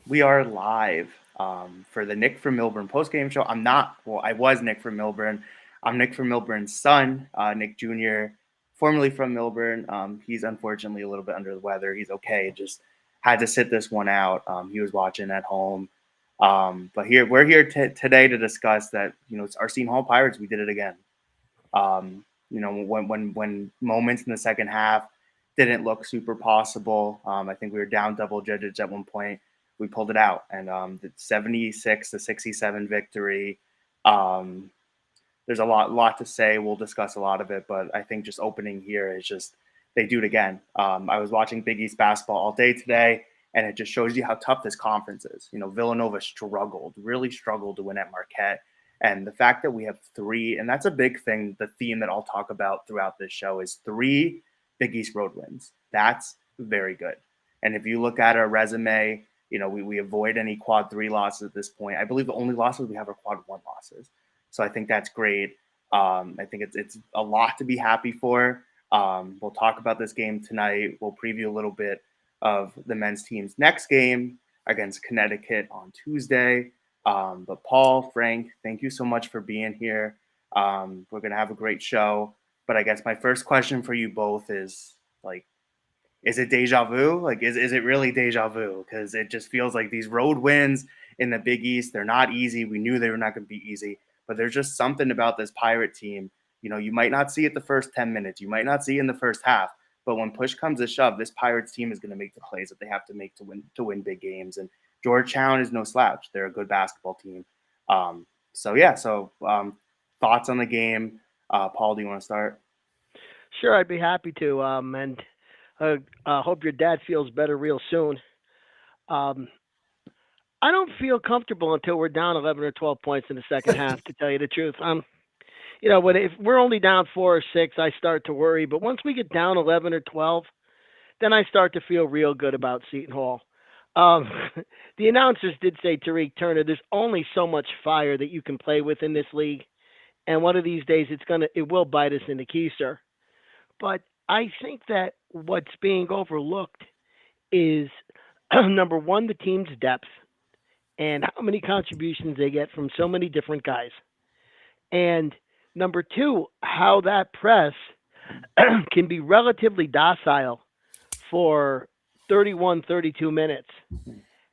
We are live for the Nick from Millburn postgame show. I'm not, well, I was Nick from Millburn. I'm Nick from Millburn's son, Nick Jr., formerly from Millburn. He's unfortunately a little bit under the weather. He's okay. Just had to sit this one out. He was watching at home. But we're here today to discuss that, it's our Seton Hall Pirates. We did it again. When moments in the second half didn't look super possible. I think we were down double digits at one point. We pulled it out, and the 76-67 victory. Um, there's a lot to say. We'll discuss a lot of it, but I think just opening here is just they do it again. I was watching Big East basketball all day today, and it just shows you how tough this conference is. Villanova really struggled to win at Marquette. And the fact that we have three, and that's a big thing, the theme that I'll talk about throughout this show is three Big East road wins. That's very good. And if you look at our resume, we avoid any quad three losses at this point. I believe the only losses we have are quad one losses. So I think that's great. I think it's a lot to be happy for. We'll talk about this game tonight. We'll preview a little bit of the men's team's next game against Connecticut on Tuesday. But Paul, Frank, thank you so much for being here. We're going to have a great show. But I guess my first question for you both is is it deja vu? Is it really deja vu? Because it just feels like these road wins in the Big East, they're not easy. We knew they were not going to be easy, but there's just something about this Pirate team. You might not see it the first 10 minutes. You might not see it in the first half, but when push comes to shove, this Pirates team is going to make the plays that they have to make to win big games. And Georgetown is no slouch. They're a good basketball team. Thoughts on the game. Paul, do you want to start? Sure, I'd be happy to. And hope your dad feels better real soon. Um, I don't feel comfortable until we're down 11 or 12 points in the second half, to tell you the truth. When if we're only down 4 or 6, I start to worry. But once we get down 11 or 12, then I start to feel real good about Seton Hall. Um, the announcers did say, Tariq Turner, there's only so much fire that you can play with in this league, and one of these days it will bite us in the keister. But I think that what's being overlooked is number one, the team's depth and how many contributions they get from so many different guys. And number two, how that press can be relatively docile for 31, 32 minutes.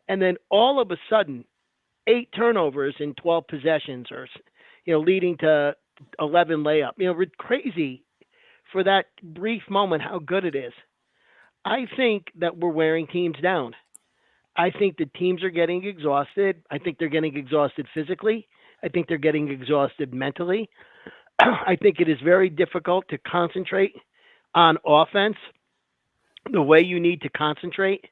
And then all of a sudden, 8 turnovers in 12 possessions or, leading to 11 layup. Crazy for that brief moment how good it is. I think that we're wearing teams down. I think the teams are getting exhausted. I think they're getting exhausted physically. I think they're getting exhausted mentally. I think it is very difficult to concentrate on offense the way you need to concentrate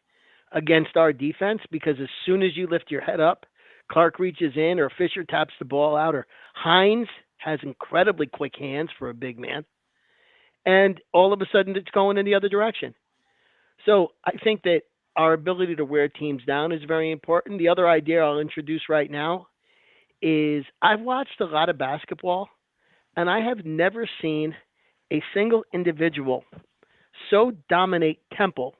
against our defense because as soon as you lift your head up, Clark reaches in or Fisher taps the ball out or Hines has incredibly quick hands for a big man. And all of a sudden it's going in the other direction. So I think that our ability to wear teams down is very important. The other idea I'll introduce right now is I've watched a lot of basketball and I have never seen a single individual so dominate tempo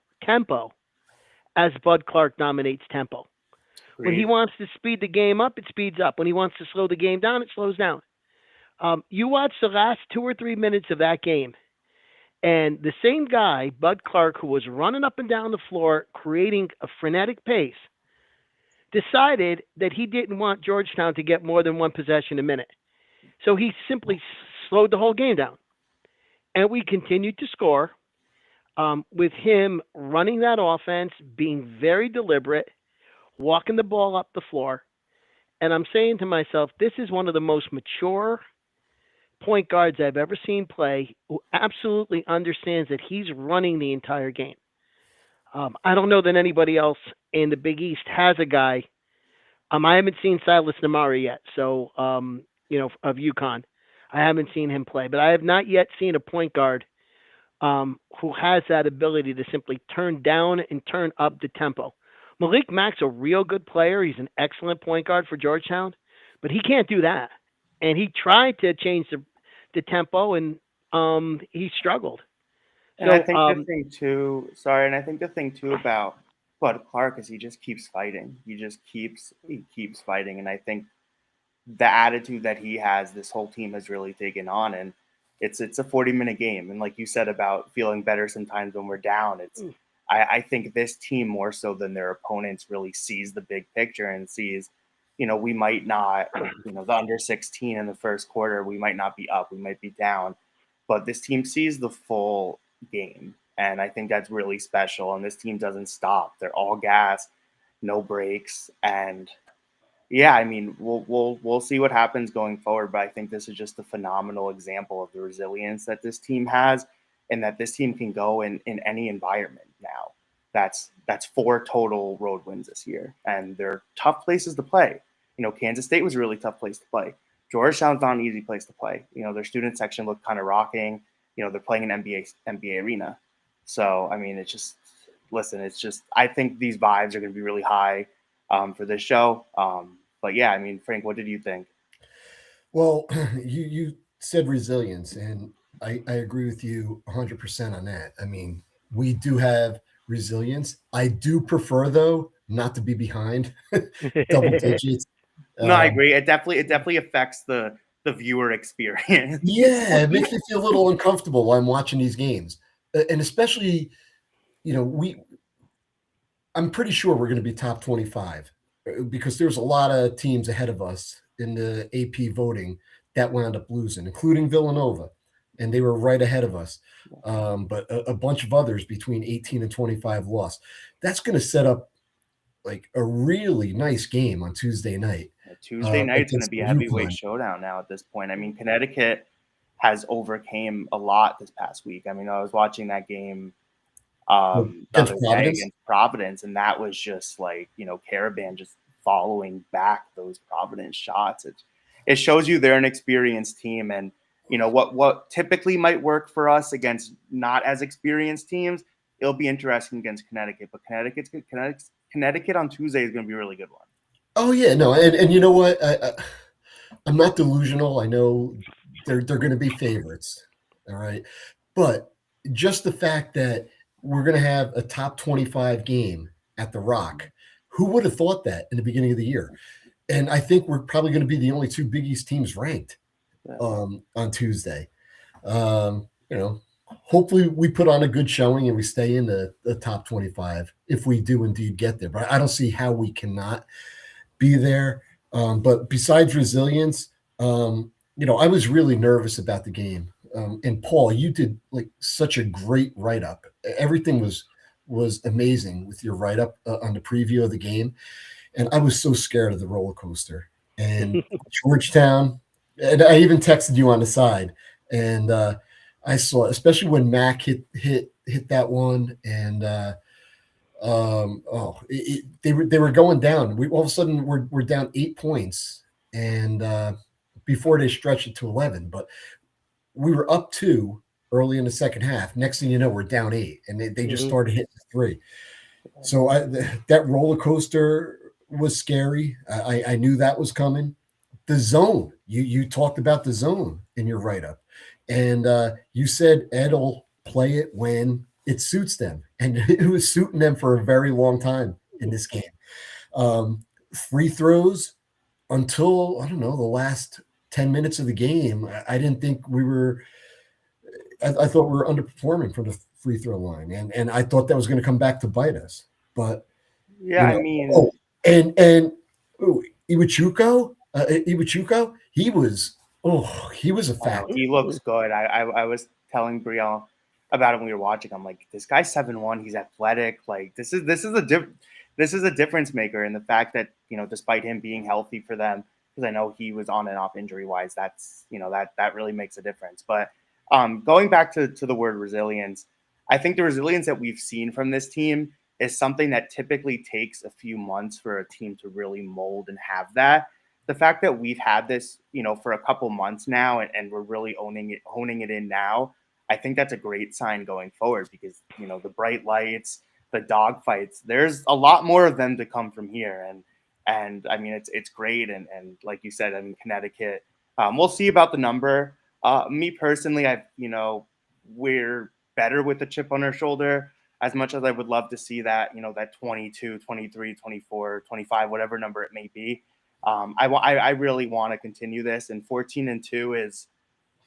as Bud Clark dominates tempo. When he Agreed. wants to speed the game up, it speeds up. When he wants to slow the game down, it slows down. You watch the last 2 or 3 minutes of that game, and the same guy, Bud Clark, who was running up and down the floor, creating a frenetic pace, decided that he didn't want Georgetown to get more than one possession a minute. So he simply slowed the whole game down. And we continued to score with him running that offense, being very deliberate, walking the ball up the floor. And I'm saying to myself, this is one of the most mature point guards I've ever seen play who absolutely understands that he's running the entire game. I don't know that anybody else in the Big East has a guy. I haven't seen Silas Namari yet, so of UConn. I haven't seen him play, but I have not yet seen a point guard who has that ability to simply turn down and turn up the tempo. Malik Mack's a real good player. He's an excellent point guard for Georgetown, but he can't do that. And he tried to change the tempo, and he struggled. And I So think the thing too, sorry, and I think the thing too about But Clark is he just keeps fighting. He keeps fighting, and I think the attitude that he has, this whole team has really taken on. And it's a 40-minute game. And like you said about feeling better sometimes when we're down, Mm. I think this team more so than their opponents really sees the big picture and sees, we might not, the under 16 in the first quarter, we might not be up, we might be down, but this team sees the full game. And I think that's really special. And this team doesn't stop. They're all gas, no breaks. And yeah, I mean, we'll see what happens going forward, but I think this is just a phenomenal example of the resilience that this team has, and that this team can go in any environment now. That's 4 total road wins this year, and they're tough places to play. Kansas State was a really tough place to play. Georgetown's not an easy place to play. Their student section looked kind of rocking. They're playing an NBA arena, so I mean, it's just listen. It's just I think these vibes are going to be really high for this show. But yeah, I mean, Frank, what did you think? Well, you said resilience, and I agree with you 100% on that. I mean, we do have resilience. I do prefer, though, not to be behind double digits. No, I Um, agree. It definitely affects the viewer experience. yeah, it makes me feel a little uncomfortable while I'm watching these games, and especially, we. I'm pretty sure we're going to be top 25 because there's a lot of teams ahead of us in the AP voting that wound up losing, including Villanova, and they were right ahead of us. But a bunch of others between 18 and 25 lost. That's going to set up like a really nice game on Tuesday night Tuesday night's going to against be a heavyweight UConn. showdown now at this point. I mean, Connecticut has overcame a lot this past week. I mean, I was watching that game the Against other day Providence. against Providence, and that was just like Caravan just following back those Providence shots. It shows you they're an experienced team, and what typically might work for us against not as experienced teams, it'll be interesting against Connecticut. But Connecticut on Tuesday is going to be a really good one. Oh yeah, no, and you know what? I'm not delusional. I know they're going to be favorites. All right. But just the fact that we're going to have a top 25 game at the Rock, who would have thought that in the beginning of the year? And I think we're probably going to be the only two Big East teams ranked Yeah. on Tuesday. Hopefully we put on a good showing and we stay in the top 25 if we do indeed get there. But I don't see how we cannot be there. But besides resilience, I was really nervous about the game. And Paul, you did like such a great write up. Everything was amazing with your write up on the preview of the game, and I was so scared of the roller coaster and Georgetown. And I even texted you on the side, and I saw, especially when Mac hit that one, and they were going down. We all of a sudden we're down 8 points, and before they stretched it to 11, but we were up 2 early in the second half. Next thing you know, we're down 8, and they just started hitting 3. So that roller coaster was scary. I knew that was coming. The zone, you talked about the zone in your write up, and you said Ed will play it when it suits them, and it was suiting them for a very long time in this game. Free throws until I don't know the last 10 minutes of the game. I didn't think we were. I thought we were underperforming from the free throw line, and I thought that was going to come back to bite us. But Yeah, I mean, and Iwachuko, he was a factor. he looks good. I was telling Brielle about it when we were watching. I'm like, this guy's 7'1". He's athletic. Like this is a difference maker. And the fact that despite him being healthy for them, because I know he was on and off injury wise, that's that really makes a difference. But going back to the word resilience, I think the resilience that we've seen from this team is something that typically takes a few months for a team to really mold and have that. The fact that we've had this, for a couple months now, and we're really honing it in now, I think that's a great sign going forward because, the bright lights, the dog fights, there's a lot more of them to come from here. And I mean, it's great. And like you said, I mean, Connecticut, we'll see about the number. Me personally, we're better with the chip on our shoulder. as much as I would love to see that, that 22, 23, 24, 25, whatever number it may be, I really want to continue this. And 14-2 is,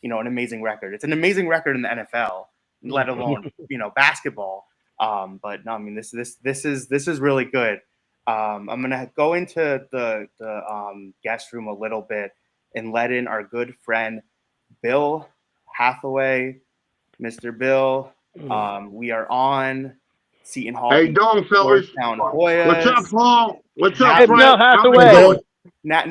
an amazing record. It's an amazing record in the NFL, let alone, basketball. But no, I mean, this is really good. I'm gonna go into the guest room a little bit and let in our good friend Bill Hathaway, Mr. Bill. We are on Seton Hall. How you doing, fellas? What's up, Paul? What's up, Hey, Frank? Bill Hathaway. Now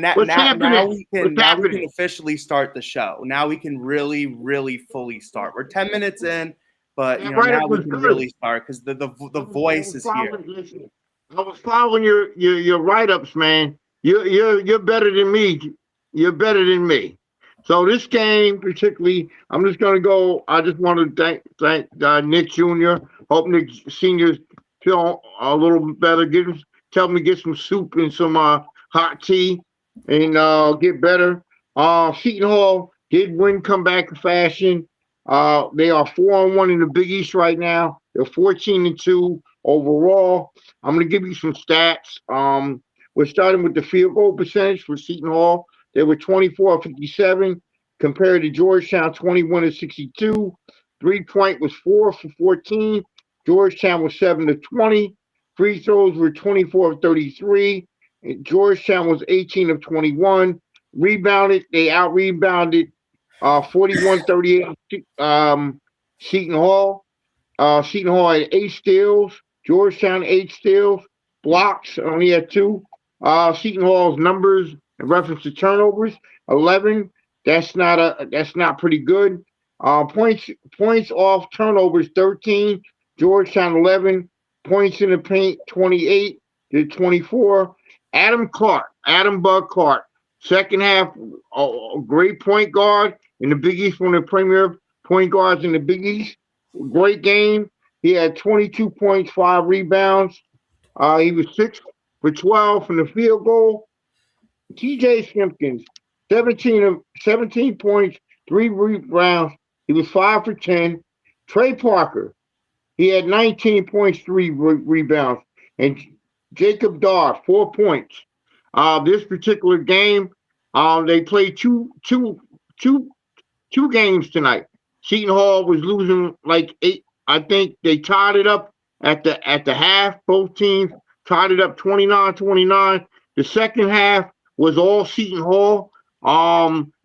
we can officially start the show. Now we can really, really fully start. We're 10 minutes in, but now we can really start because the voice is here. Listen, I was following your write-ups, man. You're better than me. You're better than me. So this game, particularly, I'm just gonna go. I just want to thank Nick Jr. Hope Nick Sr. feel a little better. Tell him to get some soup and some hot tea and get better. Seton Hall did win comeback fashion. They are 4-1 in the Big East right now. They're 14-2 overall. I'm gonna give you some stats. We're starting with the field goal percentage for Seton Hall. They were 24-57 compared to Georgetown 21-62. 3-point was 4 for 14. Georgetown was 7-20. Free throws were 24-33. Georgetown was 18-21. Rebounded, they out-rebounded 41-38 Seton Hall. Seton Hall had 8 steals. Georgetown 8 steals. Blocks only had 2. Seton Hall's numbers in reference to turnovers 11. That's not pretty good. Points off turnovers 13. Georgetown 11. Points in the paint 28 to 24. Adam Bug Clark, second half, a great point guard in the Big East, one of the premier point guards in the Big East. Great game. He had 22 points, 5 rebounds. He was 6 for 12 from the field goal. TJ Simpkins, 17 points, 3 rebounds. He was 5 for 10. Trey Parker, he had 19 points, 3 rebounds. And Jacob Dar, 4 points. This particular game, they played two games tonight. Seton Hall was losing like 8. I think they tied it up at the half. Both teams tied it up 29-29. The second half was all Seton Hall.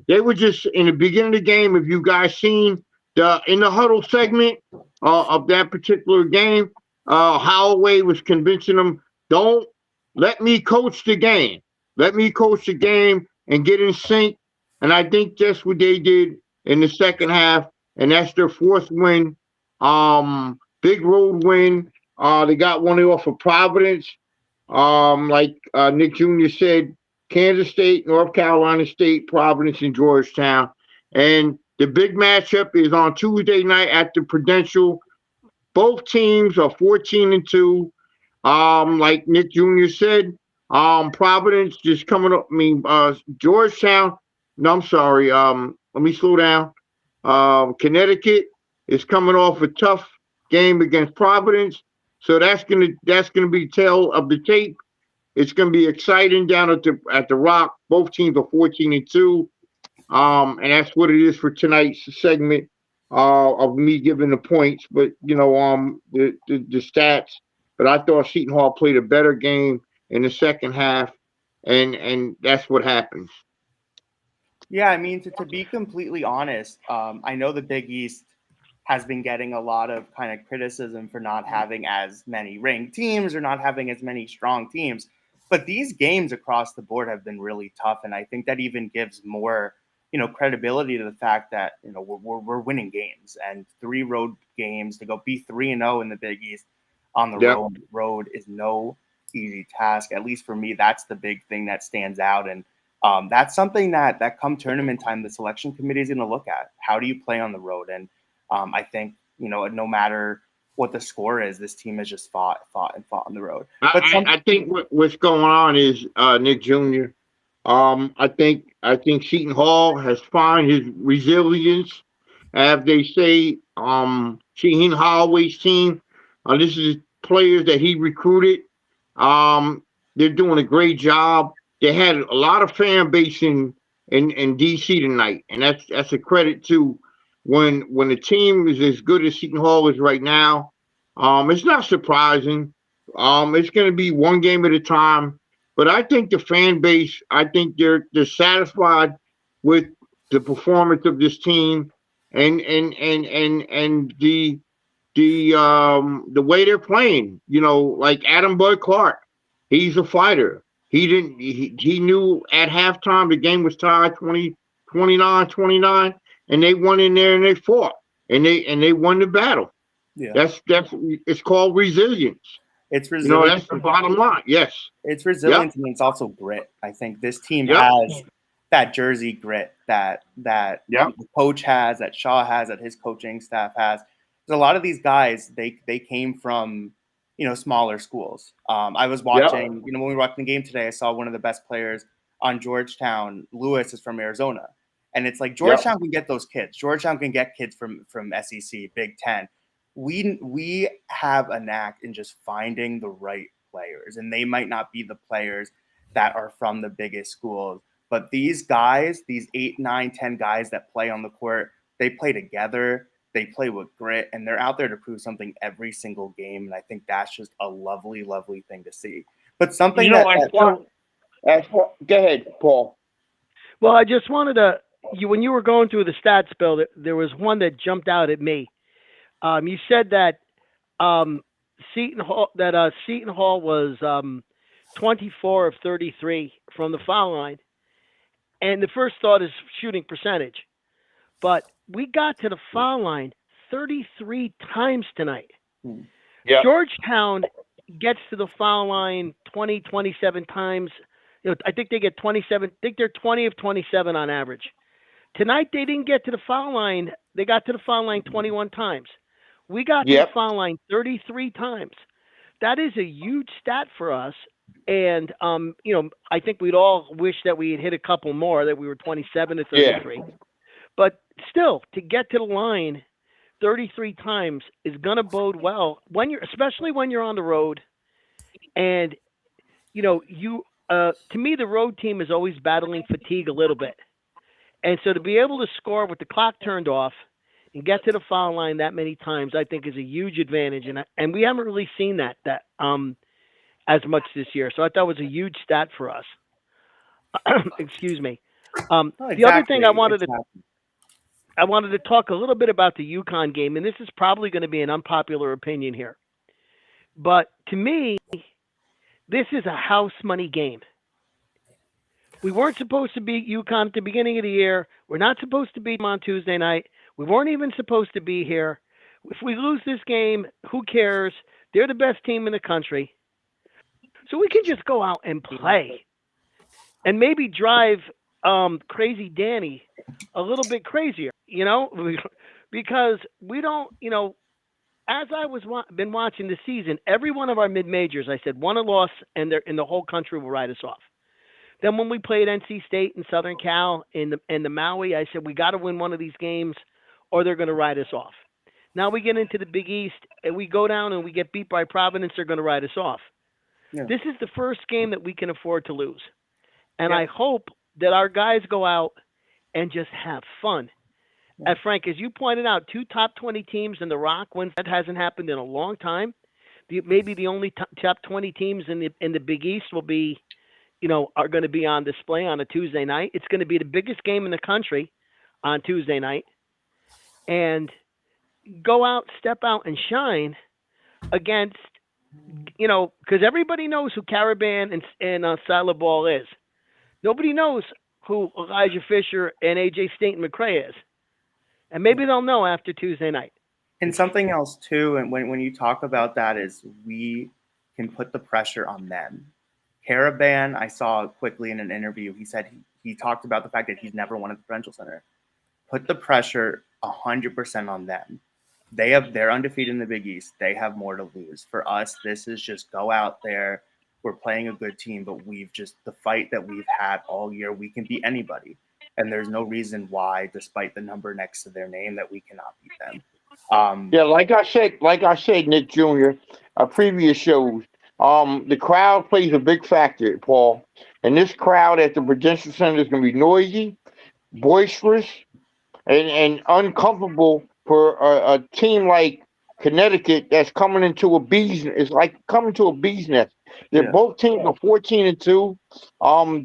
They were just in the beginning of the game. If you guys seen in the huddle segment of that particular game, Holloway was convincing them, don't let me coach the game. Let me coach the game and get in sync. And I think that's what they did in the second half. And that's their 4th win. Big road win. They got one off of Providence. Like Nick Jr. said, Kansas State, North Carolina State, Providence, and Georgetown. And the big matchup is on Tuesday night at the Prudential. Both teams are 14-2. Like Nick Jr. said, Providence just coming up. Georgetown. No, I'm sorry. Let me slow down. Connecticut is coming off a tough game against Providence, so that's gonna be tail of the tape. It's gonna be exciting down at the Rock. Both teams are 14-2, and that's what it is for tonight's segment of me giving the points. But the stats. But I thought Seton Hall played a better game in the second half, and that's what happens. Yeah, I mean, to be completely honest, I know the Big East has been getting a lot of kind of criticism for not having as many ranked teams or not having as many strong teams. But these games across the board have been really tough, and I think that even gives more, credibility to the fact that we're winning games, and 3 road games to go be 3-0 in the Big East on the road is no easy task. At least for me, that's the big thing that stands out, and that's something that come tournament time, the selection committee is going to look at. How do you play on the road? And I think, no matter what the score is, this team has just fought on the road. But I think what's going on is Nick Jr. I think Seton Hall has found his resilience, as they say. Shaheen Holloway's team, This is players that he recruited. They're doing a great job. They had a lot of fan base in DC tonight, and that's a credit to when the team is as good as Seton Hall is right now. It's not surprising. It's going to be one game at a time, but I think the fan base, I think they're satisfied with the performance of this team and the way they're playing. Like Adam Bud Clark, he's a fighter. He knew at halftime the game was tied 29, and they went in there and they fought and they won the battle. Yeah. That's it's called resilience. It's resilience. That's the bottom line. Yes. It's resilience, and it's also grit. I think this team Yep. has that Jersey grit that Yep. the coach has, that Shaw has, that his coaching staff has. There's a lot of these guys. They came from smaller schools. I was watching. When we were watching the game today, I saw one of the best players on Georgetown. Lewis is from Arizona, and it's like Georgetown can get those kids. Georgetown can get kids from SEC, Big Ten. We have a knack in just finding the right players, and they might not be the players that are from the biggest schools, but these guys, these 8, 9, 10 guys that play on the court, they play together, they play with grit, and they're out there to prove something every single game. And I think that's just a lovely, lovely thing to see. But something go ahead, Paul. Well, I just wanted to when you were going through the stats, Bill, there was one that jumped out at me. You said that Seton Hall was 24 of 33 from the foul line, and the first thought is shooting percentage, but we got to the foul line 33 times tonight. Yep. Georgetown gets to the foul line 27 times. I think they get 27. I think they're 20 of 27 on average. Tonight they didn't get to the foul line. They got to the foul line 21 times. We got to the foul line 33 times. That is a huge stat for us. And, I think we'd all wish that we had hit a couple more, that we were 27 to 33. Yeah. But still, to get to the line 33 times is going to bode well especially when you're on the road. And, to me, the road team is always battling fatigue a little bit. And so to be able to score with the clock turned off and get to the foul line that many times, I think is a huge advantage. And we haven't really seen that as much this year. So I thought it was a huge stat for us. Excuse me. Exactly. The other thing I wanted to talk a little bit about the UConn game, and this is probably going to be an unpopular opinion here. But to me, this is a house money game. We weren't supposed to beat UConn at the beginning of the year. We're not supposed to beat them on Tuesday night. We weren't even supposed to be here. If we lose this game, who cares? They're the best team in the country. So we can just go out and play and maybe drive Crazy Danny a little bit crazier, because we don't, as I been watching the season, every one of our mid-majors, I said, won or loss, and the whole country will write us off. Then when we played NC State and Southern Cal in the Maui, I said, we got to win one of these games or they're going to write us off. Now we get into the Big East and we go down and we get beat by Providence, they're going to write us off. Yeah. This is the first game that we can afford to lose. And I hope that our guys go out and just have fun. Yeah. Frank, as you pointed out, 2 top 20 teams in the ROC, when that hasn't happened in a long time. Maybe the only top 20 teams in the Big East will be, are going to be on display on a Tuesday night. It's going to be the biggest game in the country on Tuesday night. And go out, step out, and shine against, because everybody knows who Caravan and Sila Ball is. Nobody knows who Elijah Fisher and A.J. Staten McCray is. And maybe they'll know after Tuesday night. And something else, too, and when you talk about that, is we can put the pressure on them. Caravan, I saw quickly in an interview, he said he talked about the fact that he's never won at the Prudential Center. Put the pressure 100% on them. They're undefeated in the Big East. They have more to lose. For us, this is just go out there. We're playing a good team, but the fight that we've had all year, we can beat anybody. And there's no reason why, despite the number next to their name, that we cannot beat them. Yeah, like I said, Nick Jr., previous shows, the crowd plays a big factor, Paul. And this crowd at the Prudential Center is going to be noisy, boisterous, and uncomfortable for a team like Connecticut that's coming into a bee's. It's like coming to a bee's nest. They're Yeah. both teams are 14-2.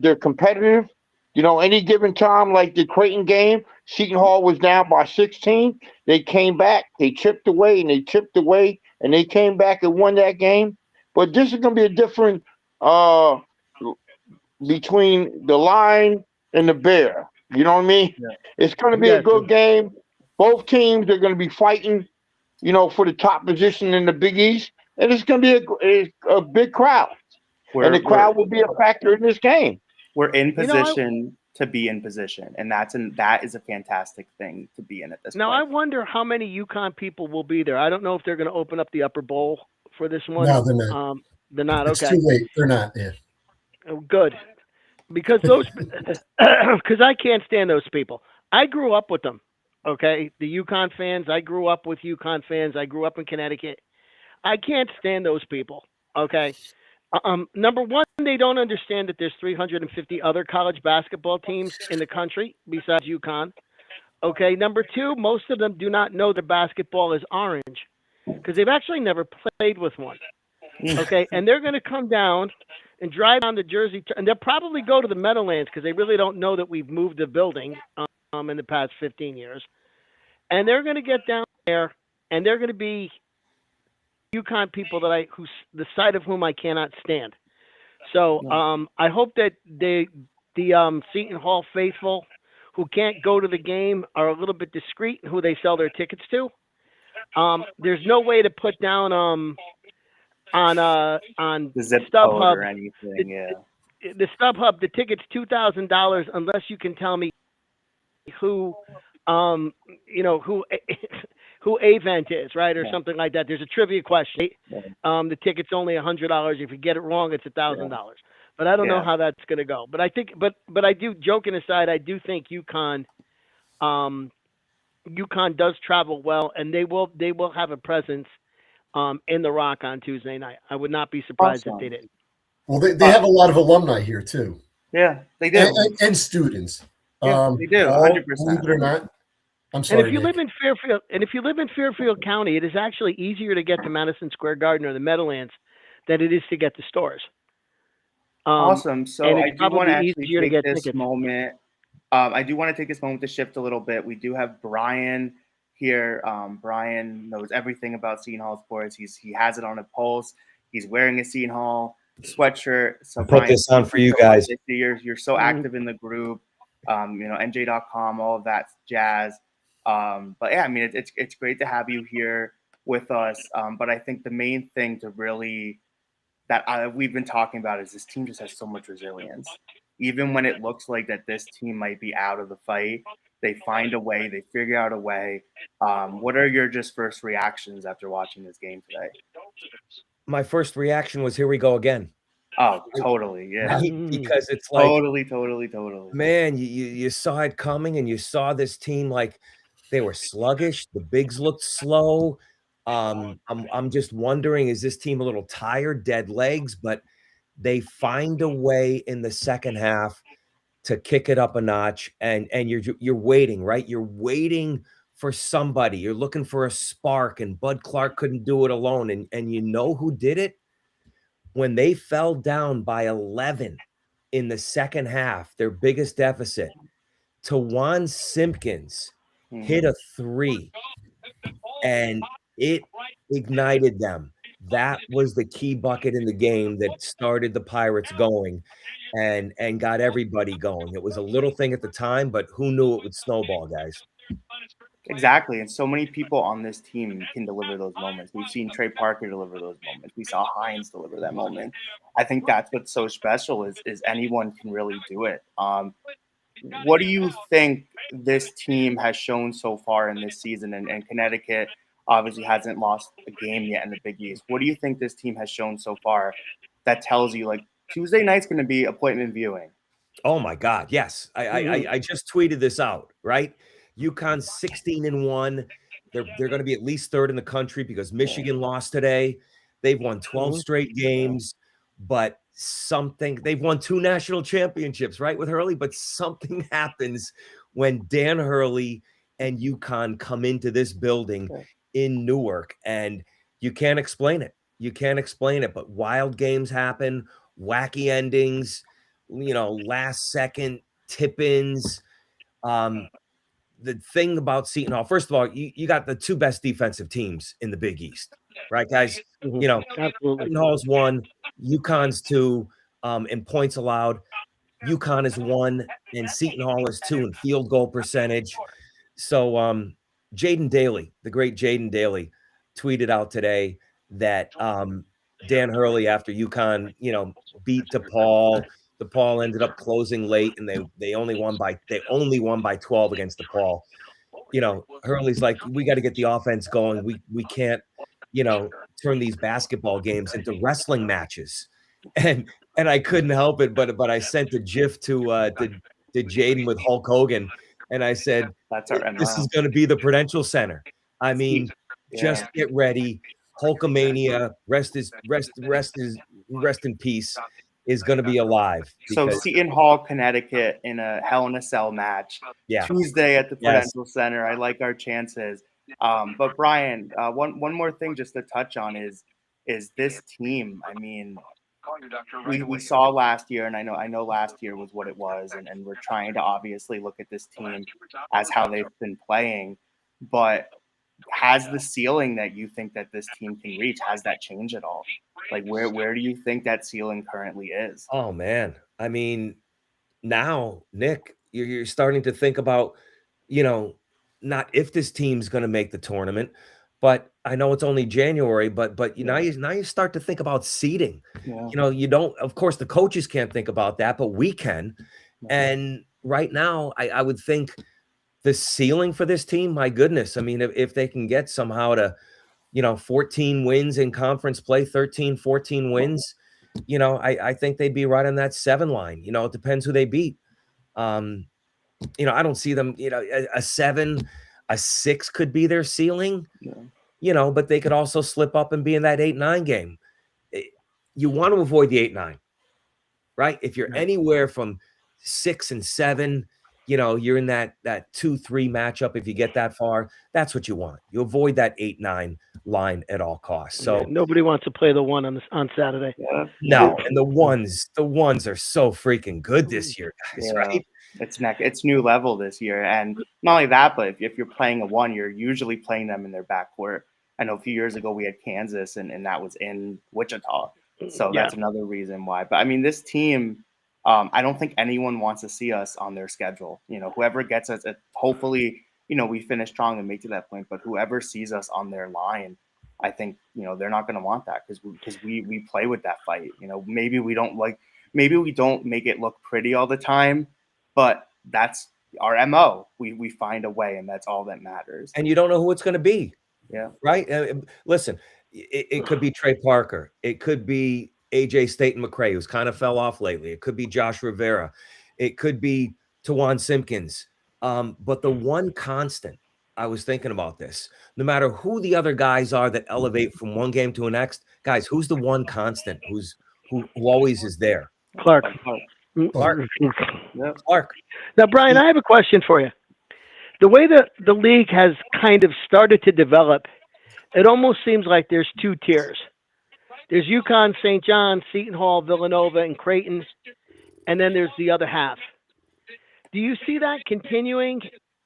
They're competitive. Any given time, like the Creighton game, Seton Hall was down by 16. They came back, they chipped away, and they chipped away, and they came back and won that game. But this is going to be a different uh between the Lion and the Bear. You know what I mean? Yeah. It's going to be a good game. Both teams are going to be fighting, for the top position in the Big East, and it's going to be a big crowd, and the crowd will be a factor in this game. We're in position to be in position, and that is a fantastic thing to be in at this point. Now, I wonder how many UConn people will be there. I don't know if they're going to open up the upper bowl for this one. No, they're not. They're not. It's okay. too late. They're not. Yeah. Oh, good. Because because I can't stand those people. I grew up with them. Okay, the UConn fans. I grew up with UConn fans. I grew up in Connecticut. I can't stand those people. Okay. Number one, they don't understand that there's 350 other college basketball teams in the country besides UConn. Okay. Number two, most of them do not know that basketball is orange because they've actually never played with one. Okay. And they're going to come down and drive down to Jersey, and they'll probably go to the Meadowlands because they really don't know that we've moved the building in the past 15 years. And they're going to get down there, and they're going to be UConn people that the sight of whom I cannot stand. So I hope that the Seton Hall faithful who can't go to the game are a little bit discreet in who they sell their tickets to. There's no way to put down on the zip StubHub code or anything. The StubHub, the ticket's $2,000 unless you can tell me who who Avent is, right, or something like that. There's a trivia question. The ticket's only $100. If you get it wrong, it's $1,000. But I don't know how that's going to go. But I think, but I do. Joking aside, I do think UConn does travel well, and they will have a presence in the Rock on Tuesday night. I would not be surprised if they didn't. Well, they have a lot of alumni here too. Yeah, they do, and students. Yeah, they do, 100%. Believe it or not. I'm sorry. And if you live in Fairfield County, it is actually easier to get to Madison Square Garden or the Meadowlands than it is to get to stores. Awesome. So I do want to actually take this tickets. moment. I do want to take this moment to shift a little bit. We do have Brian here. Brian knows everything about Seton Hall sports. He has it on a pulse. He's wearing a Seton Hall sweatshirt. So Brian, put this on for you guys. You're so active in the group. NJ.com, all of that jazz. But yeah, I mean, it's great to have you here with us. But I think the main thing to really that we've been talking about is this team just has so much resilience. Even when it looks like that this team might be out of the fight, they find a way. They figure out a way. What are your just first reactions after watching this game today? My first reaction was, here we go again. Oh, totally. Yeah. Because it's like totally. Man, you saw it coming, and you saw this team like they were sluggish. The bigs looked slow. I'm just wondering, is this team a little tired, dead legs? But they find a way in the second half to kick it up a notch, and you're waiting, right? You're waiting for somebody. You're looking for a spark, and Bud Clark couldn't do it alone. And you know who did it? When they fell down by 11 in the second half, their biggest deficit, Tawan Simpkins hit a 3, and it ignited them. That was the key bucket in the game that started the Pirates going and got everybody going. It was a little thing at the time, but who knew it would snowball, guys? Exactly. And so many people on this team can deliver those moments. We've seen Trey Parker deliver those moments. We saw Hines deliver that moment. I think that's what's so special is anyone can really do it. What do you think this team has shown so far in this season? And Connecticut obviously hasn't lost a game yet in the Big East. What do you think this team has shown so far that tells you, like, Tuesday night's going to be appointment viewing? Oh, my God. Yes. I just tweeted this out, right? UConn's 16-1. They're going to be at least third in the country because Michigan lost today. They've won 12 straight games, but they've won 2 national championships, right, with Hurley, but something happens when Dan Hurley and UConn come into this building in Newark, and you can't explain it. You can't explain it, but wild games happen, wacky endings, last second tip-ins. The thing about Seton Hall, first of all, you got the 2 best defensive teams in the Big East, right, guys? Absolutely. Seton Hall's 1, UConn's 2, in points allowed. UConn is 1, and Seton Hall is 2 in field goal percentage. So Jaden Daly, the great Jaden Daly, tweeted out today that Dan Hurley, after UConn, beat DePaul. DePaul ended up closing late, and they only won by 12 against DePaul. Hurley's like, we got to get the offense going. We can't, turn these basketball games into wrestling matches. And I couldn't help it, but I sent a GIF to Jaden with Hulk Hogan, and I said, That's our MO. this is going to be the Prudential Center. I mean, just get ready. Hulkamania, rest in peace, is going to be alive. So Seton Hall, Connecticut, in a Hell in a Cell match. Yeah. Tuesday at the Prudential Center. I like our chances. But Brian, one more thing just to touch on is this team. I mean, we saw last year, and I know last year was what it was, and we're trying to obviously look at this team as how they've been playing. But has the ceiling that you think that this team can reach, has that changed at all? Like where do you think that ceiling currently is? Oh man, I mean, now Nick, you're starting to think about, not if this team's going to make the tournament, but I know it's only January, but now you start to think about seeding. Yeah. You don't, of course, the coaches can't think about that, but we can. And right now, I would think the ceiling for this team, my goodness, I mean, if they can get somehow to, 14 wins in conference play, 13, 14 wins, I think they'd be right on that 7 line. It depends who they beat. I don't see them, a 7, a 6 could be their ceiling, but they could also slip up and be in that 8-9 game. You want to avoid the 8-9, right? If you're anywhere from 6 and 7, you're in that 2-3 matchup. If you get that far, that's what you want. You avoid that 8-9 line at all costs. So nobody wants to play the 1 on Saturday. No, and the ones are so freaking good this year, guys, right? It's new level this year, and not only that, but if you're playing a 1, you're usually playing them in their backcourt. I know a few years ago we had Kansas, and that was in Wichita, so that's another reason why. But I mean, this team, I don't think anyone wants to see us on their schedule. Whoever gets us, hopefully, we finish strong and make to that point. But whoever sees us on their line, I think they're not going to want that because we play with that fight. Maybe we don't make it look pretty all the time, but that's our MO. We find a way, and that's all that matters. And you don't know who it's going to be. Yeah. Right. Listen, it could be Trey Parker. It could be AJ Staten McCray, who's kind of fell off lately. It could be Josh Rivera. It could be Tawan Simpkins. But the one constant, I was thinking about this, no matter who the other guys are that elevate from one game to the next, guys, who's the one constant who always is there? Clark. Clark. Now, Brian, I have a question for you. The way that the league has kind of started to develop, it almost seems like there's 2 tiers. There's UConn, St. John's, Seton Hall, Villanova, and Creighton, and then there's the other half. Do you see that continuing?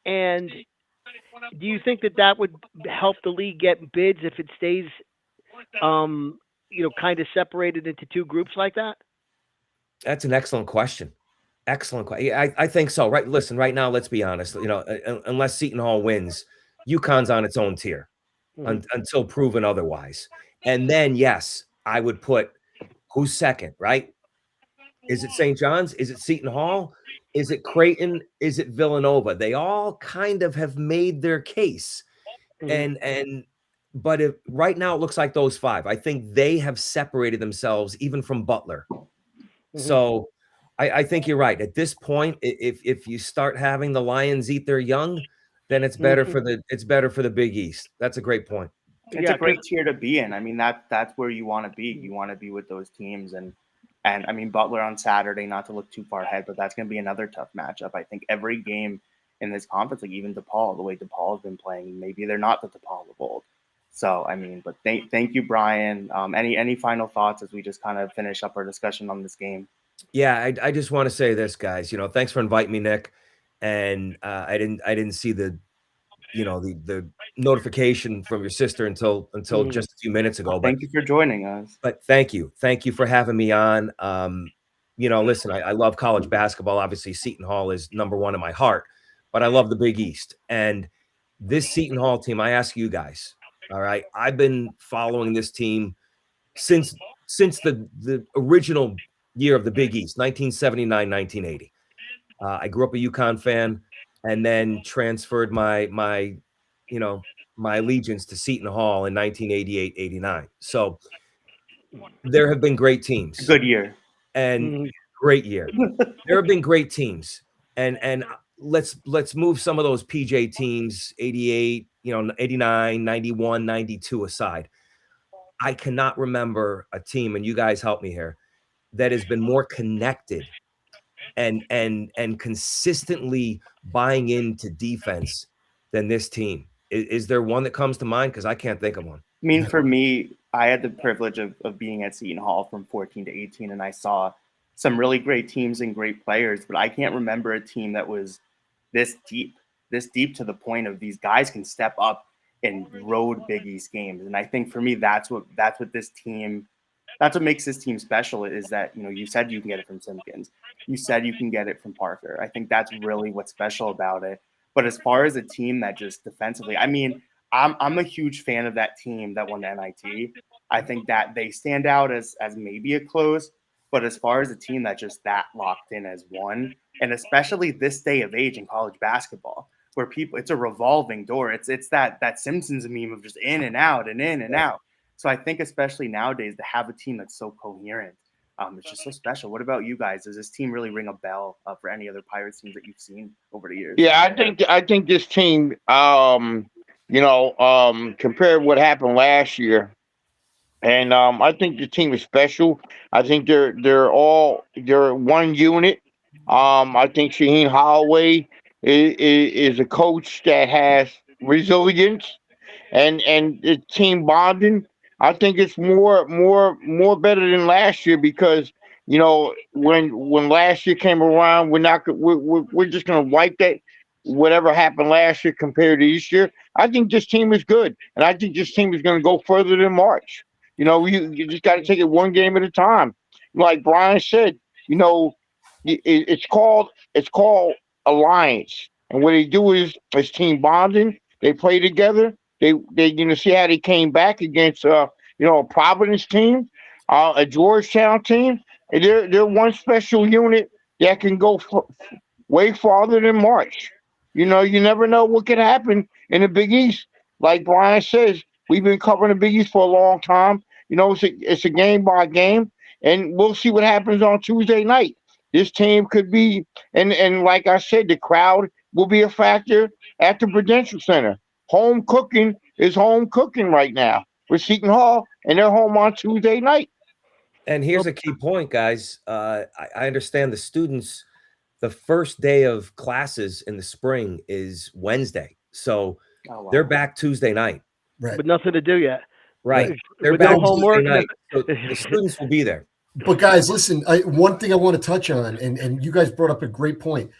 And do you think that would help the league get bids if it stays, kind of separated into 2 groups like that? That's an excellent question. Excellent question. I think so. Right. Listen, right now, let's be honest. Unless Seton Hall wins, UConn's on its own tier until proven otherwise. And then, yes, I would put who's second, right? Is it St. John's? Is it Seton Hall? Is it Creighton? Is it Villanova? They all kind of have made their case. But right now it looks like those 5. I think they have separated themselves even from Butler. So I think you're right. At this point, if you start having the Lions eat their young, then it's better for the Big East. That's a great point. It's a great tier to be in. I mean, that's where you want to be. You want to be with those teams, and I mean Butler on Saturday. Not to look too far ahead, but that's going to be another tough matchup. I think every game in this conference, like even DePaul, the way DePaul has been playing, maybe they're not the DePaul of old. So I mean, but thank you, Brian. Any final thoughts as we just kind of finish up our discussion on this game? Yeah, I just want to say this, guys. Thanks for inviting me, Nick. And I didn't see the notification from your sister until just a few minutes ago. Thank you for joining us. But thank you for having me on. Listen, I love college basketball. Obviously, Seton Hall is number one in my heart, but I love the Big East. And this Seton Hall team, I ask you guys, all right, I've been following this team since the original year of the Big East, 1979, 1980. I grew up a UConn fan, and then transferred my allegiance to Seton Hall in 1988, 89. So there have been great teams. Good year. And great year. There have been great teams. And let's move some of those PJ teams, 88, 89, 91, 92 aside. I cannot remember a team, and you guys help me here, that has been more connected and consistently buying into defense than this team. Is there one that comes to mind? Because I can't think of one. I mean, for me, I had the privilege of being at Seton Hall from 14 to 18, and I saw some really great teams and great players, but I can't remember a team that was this deep to the point of these guys can step up and road Big East games. And I think for me, that's what this team, that's what makes this team special, is that, you said you can get it from Simpkins. You said you can get it from Parker. I think that's really what's special about it. But as far as a team that just defensively, I mean, I'm a huge fan of that team that won the NIT. I think that they stand out as maybe a close, but as far as a team that just that locked in as one, and especially this day of age in college basketball, where it's a revolving door. It's that Simpsons meme of just in and out and in and out. So I think especially nowadays to have a team that's so coherent, it's just so special. What about you guys? Does this team really ring a bell for any other Pirates teams that you've seen over the years? Yeah, I think this team, compared to what happened last year, and I think the team is special. I think they're one unit. I think Shaheen Holloway is a coach that has resilience and the team bonding. I think it's more better than last year because when last year came around, we're just gonna wipe that whatever happened last year compared to this year. I think this team is good, and I think this team is gonna go further than March. You just got to take it one game at a time. Like Brian said, it's called alliance, and what they do is team bonding. They play together. They see how they came back against a Providence team, a Georgetown team. And they're one special unit that can go way farther than March. You never know what could happen in the Big East. Like Brian says, we've been covering the Big East for a long time. It's a game by game, and we'll see what happens on Tuesday night. This team could be, and like I said, the crowd will be a factor at the Prudential Center. Home cooking is home cooking right now with Seton Hall, and they're home on Tuesday night. And here's a key point, guys. I understand the students, the first day of classes in the spring is Wednesday. So they're back Tuesday night. Right. With nothing to do yet. Right. They're With back no homework. Tuesday night. So the students will be there. But guys, listen, one thing I want to touch on, and you guys brought up a great point.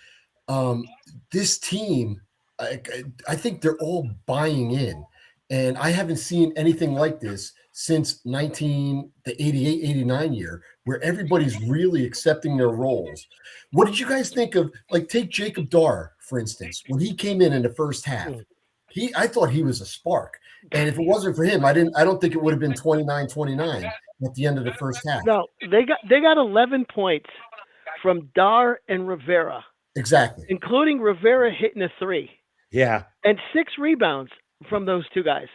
This team, I think they're all buying in. And I haven't seen anything like this since the 88, 89 year, where everybody's really accepting their roles. What did you guys think of, take Jacob Darr, for instance, when he came in the first half? I thought he was a spark. And if it wasn't for him, I don't think it would have been 29-29 at the end of the first half. No, they got 11 points from Darr and Rivera. Exactly. Including Rivera hitting a 3. Yeah. And 6 rebounds from those two guys.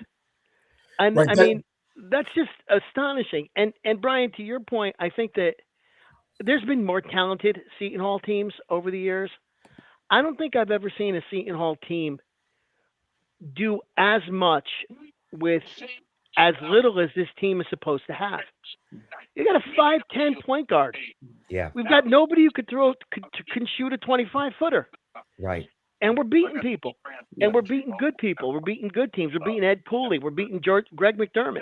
And Right, I mean, that's just astonishing. And Brian, to your point, I think that there's been more talented Seton Hall teams over the years. I don't think I've ever seen a Seton Hall team do as much with as little as this team is supposed to have. You got a 5'10" point guard. Yeah, We've got nobody who could can shoot a 25-footer. right. And we're beating people. And we're beating good people. We're beating good teams. We're beating Ed Pooley. We're beating Greg McDermott.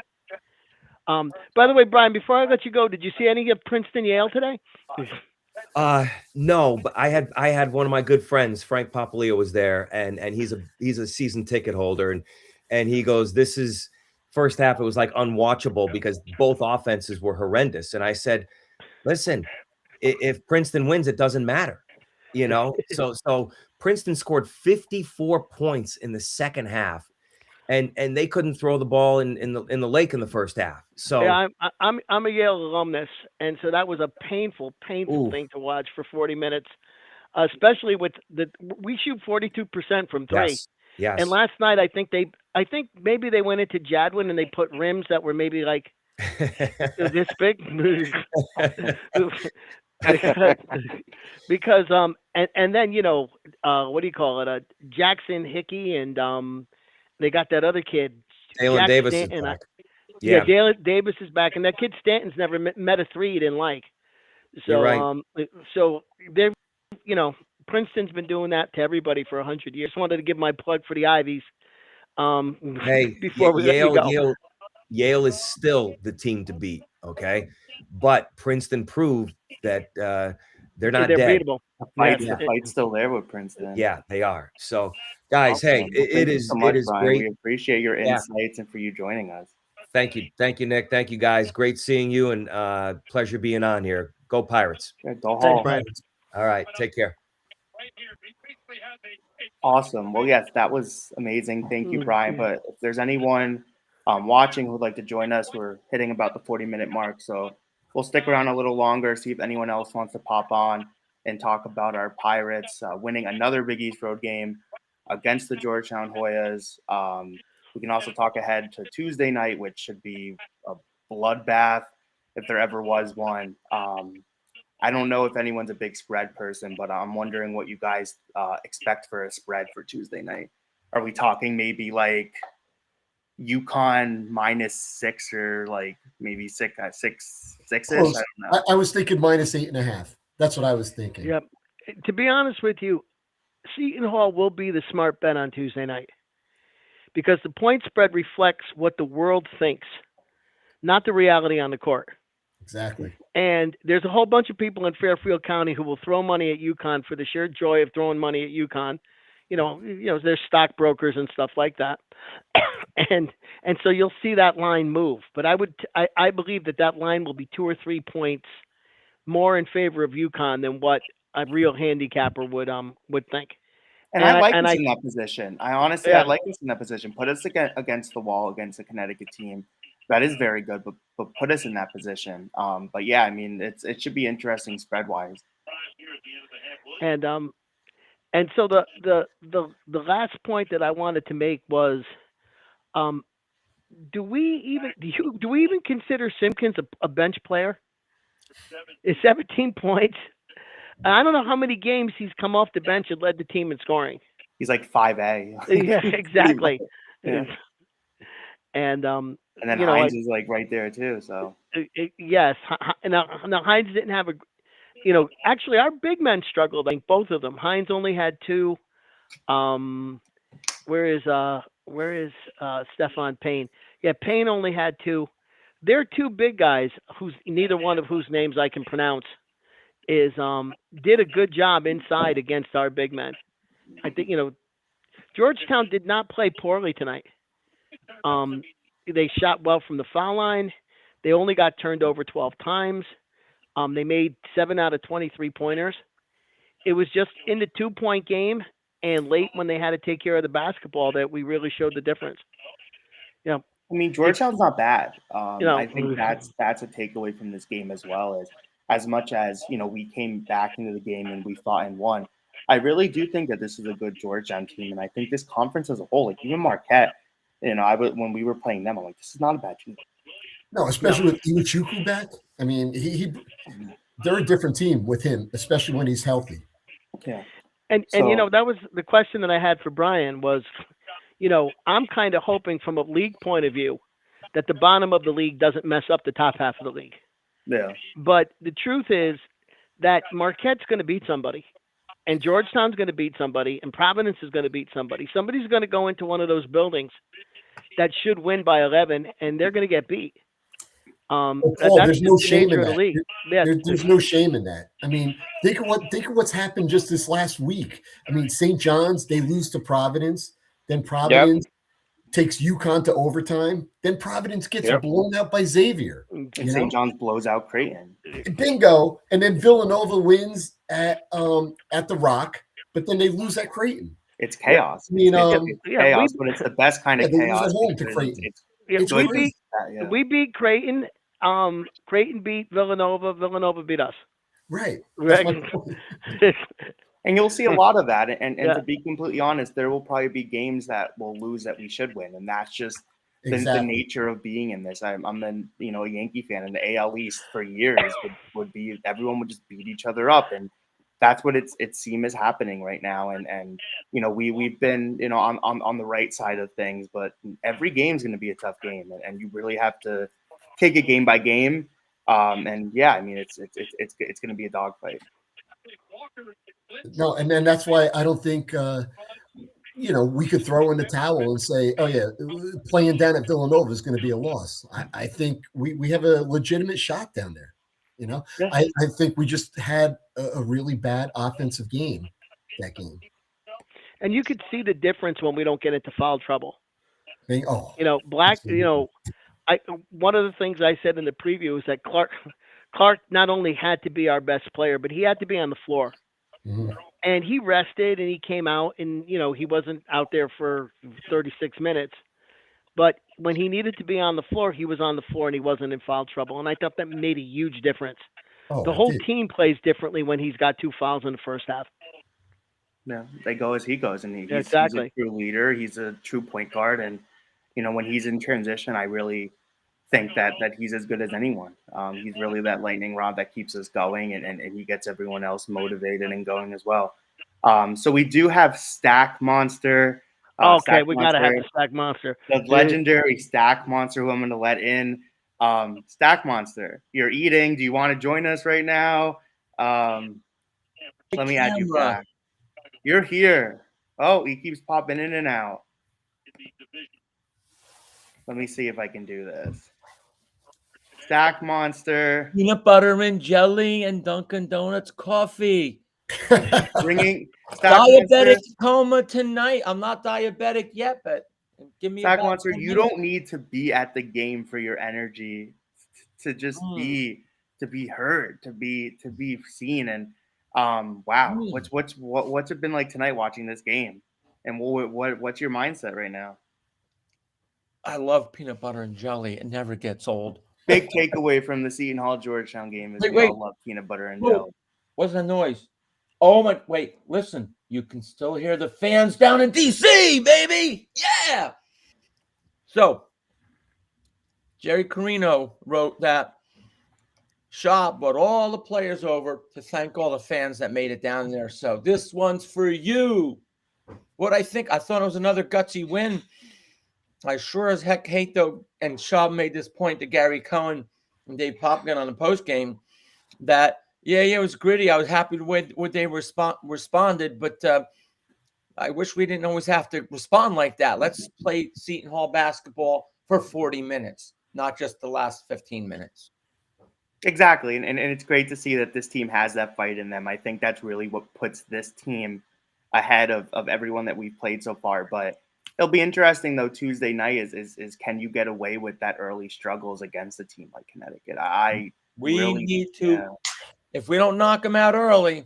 By the way, Brian, before I let you go, did you see any of Princeton Yale today? No, but I had one of my good friends, Frank Papaleo, was there, and he's a season ticket holder, and he goes, "This is first half. It was like unwatchable because both offenses were horrendous." And I said, "Listen, if Princeton wins, it doesn't matter, you know." So Princeton scored 54 points in the second half, and they couldn't throw the ball in the lake in the first half. So yeah, I'm a Yale alumnus, and so that was a painful Ooh. thing to watch for 40 minutes, especially with we shoot 42% from three. Yes. And last night I think maybe they went into Jadwin and they put rims that were maybe like this big. because and then what do you call it? Jackson Hickey and they got that other kid, Dalen Davis is Stanton. back. Yeah, Dalen Davis is back, and that kid Stanton's never met a three he didn't like. So You're right. So they're Princeton's been doing that to everybody for 100 years. Just wanted to give my plug for the Ivies. Hey, before we let you go. Yale is still the team to beat. Okay, but Princeton proved that they're not They're dead. beatable. The fight's still there with Princeton. Yeah, they are. So, guys, Awesome. hey, Well, it is so much, it is Brian. great. We appreciate your insights and for you joining us. Thank you, Nick. Thank you, guys. Great seeing you, and pleasure being on here. Go Pirates! Yeah, go Thanks, Hall. Brian. All right, take care. Awesome. Well, yes, that was amazing. Thank you, Brian. But if there's anyone watching who would like to join us, we're hitting about the 40-minute mark. So we'll stick around a little longer, see if anyone else wants to pop on and talk about our Pirates winning another Big East road game against the Georgetown Hoyas. We can also talk ahead to Tuesday night, which should be a bloodbath if there ever was one. I don't know if anyone's a big spread person, but I'm wondering what you guys expect for a spread for Tuesday night. Are we talking maybe like UConn -6 or like maybe six-ish? I don't know. I was thinking -8.5. That's what I was thinking. Yep. To be honest with you, Seton Hall will be the smart bet on Tuesday night because the point spread reflects what the world thinks, not the reality on the court. Exactly. And there's a whole bunch of people in Fairfield County who will throw money at UConn for the sheer joy of throwing money at UConn. There's stockbrokers and stuff like that. and so you'll see that line move. But I believe that line will be 2 or 3 points more in favor of UConn than what a real handicapper would think. And I like us in that position. I honestly like us in that position. Put us against the wall against a Connecticut team that is very good, but put us in that position. But yeah, I mean, it should be interesting spread wise. And so the last point that I wanted to make was, do we even consider Simpkins a bench player? It's 17 points. I don't know how many games he's come off the bench and led the team in scoring. He's like 5A. Yeah, exactly. Yeah. And then Hines is like right there too. So yes. Now Hines didn't have actually our big men struggled. I think both of them. Hines only had 2. Where is Stefan Payne? Yeah, Payne only had 2. They're 2 big guys neither one of whose names I can pronounce did a good job inside against our big men. I think Georgetown did not play poorly tonight. They shot well from the foul line. They only got turned over 12 times. They made 7 out of 23 pointers. It was just in the 2-point game and late when they had to take care of the basketball that we really showed the difference. I mean, Georgetown's not bad. I think that's a takeaway from this game as well. As much as we came back into the game and we fought and won, I really do think that this is a good Georgetown team, and I think this conference as a whole, like even Marquette, when we were playing them, I'm like, this is not a bad team. No, especially with Iwuchukwu back. I mean, they're a different team with him, especially when he's healthy. Yeah. And that was the question that I had for Brian was, I'm kind of hoping from a league point of view that the bottom of the league doesn't mess up the top half of the league. Yeah. But the truth is that Marquette's going to beat somebody, and Georgetown's going to beat somebody, and Providence is going to beat somebody. Somebody's going to go into one of those buildings that should win by 11, and they're going to get beat. Paul, That's there's just no the shame nature in of the that. league. Yeah, There's no shame in that. I mean, think of what's happened just this last week. I mean, St. John's, they lose to Providence, then Providence takes UConn to overtime, then Providence gets blown out by Xavier. And St. John's blows out Creighton. Bingo. And then Villanova wins at the Rock, but then they lose at Creighton. It's chaos. I mean, it's chaos, but it's the best kind of they lose chaos. at home to Creighton. We beat Creighton. Creighton beat Villanova. Villanova beat us. Right. And you'll see a lot of that. And to be completely honest, there will probably be games that we'll lose that we should win. And that's just the nature of being in this. I'm a Yankee fan, and the AL East for years would be everyone would just beat each other up. And that's what it seems is happening right now. And we've been on the right side of things, but every game is going to be a tough game, and you really have to take it game by game. And yeah, I mean it's going to be a dogfight. No, and then that's why I don't think we could throw in the towel and say, oh yeah, playing down at Villanova is going to be a loss. I think we have a legitimate shot down there. I think we just had a really bad offensive game that game. And you could see the difference when we don't get into foul trouble. Black. Absolutely. One of the things I said in the preview is that Clark not only had to be our best player, but he had to be on the floor. Mm-hmm. And he rested and he came out, and he wasn't out there for 36 minutes. But when he needed to be on the floor, he was on the floor and he wasn't in foul trouble. And I thought that made a huge difference. The whole team plays differently when he's got 2 fouls in the first half. Yeah, they go as he goes, and he's a true leader. He's a true point guard, and when he's in transition, I really think that he's as good as anyone. He's really that lightning rod that keeps us going, and he gets everyone else motivated and going as well. So we do have Stack Monster. We got to have the Stack Monster. The legendary Stack Monster, who I'm going to let in. Stack Monster, you're eating. Do you want to join us right now? Let me add you back. You're here. Oh, he keeps popping in and out. Let me see if I can do this. Stack Monster. Peanut butter and jelly and Dunkin' Donuts coffee. Bringing diabetic coma tonight. I'm not diabetic yet, but give me Stack Monster. You don't need to be at the game for your energy to just be heard, to be seen. And wow, what's it been like tonight watching this game? And what's your mindset right now? I love peanut butter and jelly. It never gets old. Big takeaway from the Seton Hall Georgetown game is we all love peanut butter and jelly. What's that noise? Oh my! Wait, listen. You can still hear the fans down in DC, baby. Yeah. So Jerry Carino wrote that Shaw brought all the players over to thank all the fans that made it down there. So this one's for you. I thought it was another gutsy win. I sure as heck hate, though, and Shaw made this point to Gary Cohen and Dave Popkin on the postgame, that, it was gritty. I was happy with what they responded, but I wish we didn't always have to respond like that. Let's play Seton Hall basketball for 40 minutes, not just the last 15 minutes. Exactly, and it's great to see that this team has that fight in them. I think that's really what puts this team ahead of everyone that we've played so far, but it'll be interesting, though. Tuesday night is can you get away with that early struggles against a team like Connecticut? We need to. If we don't knock them out early,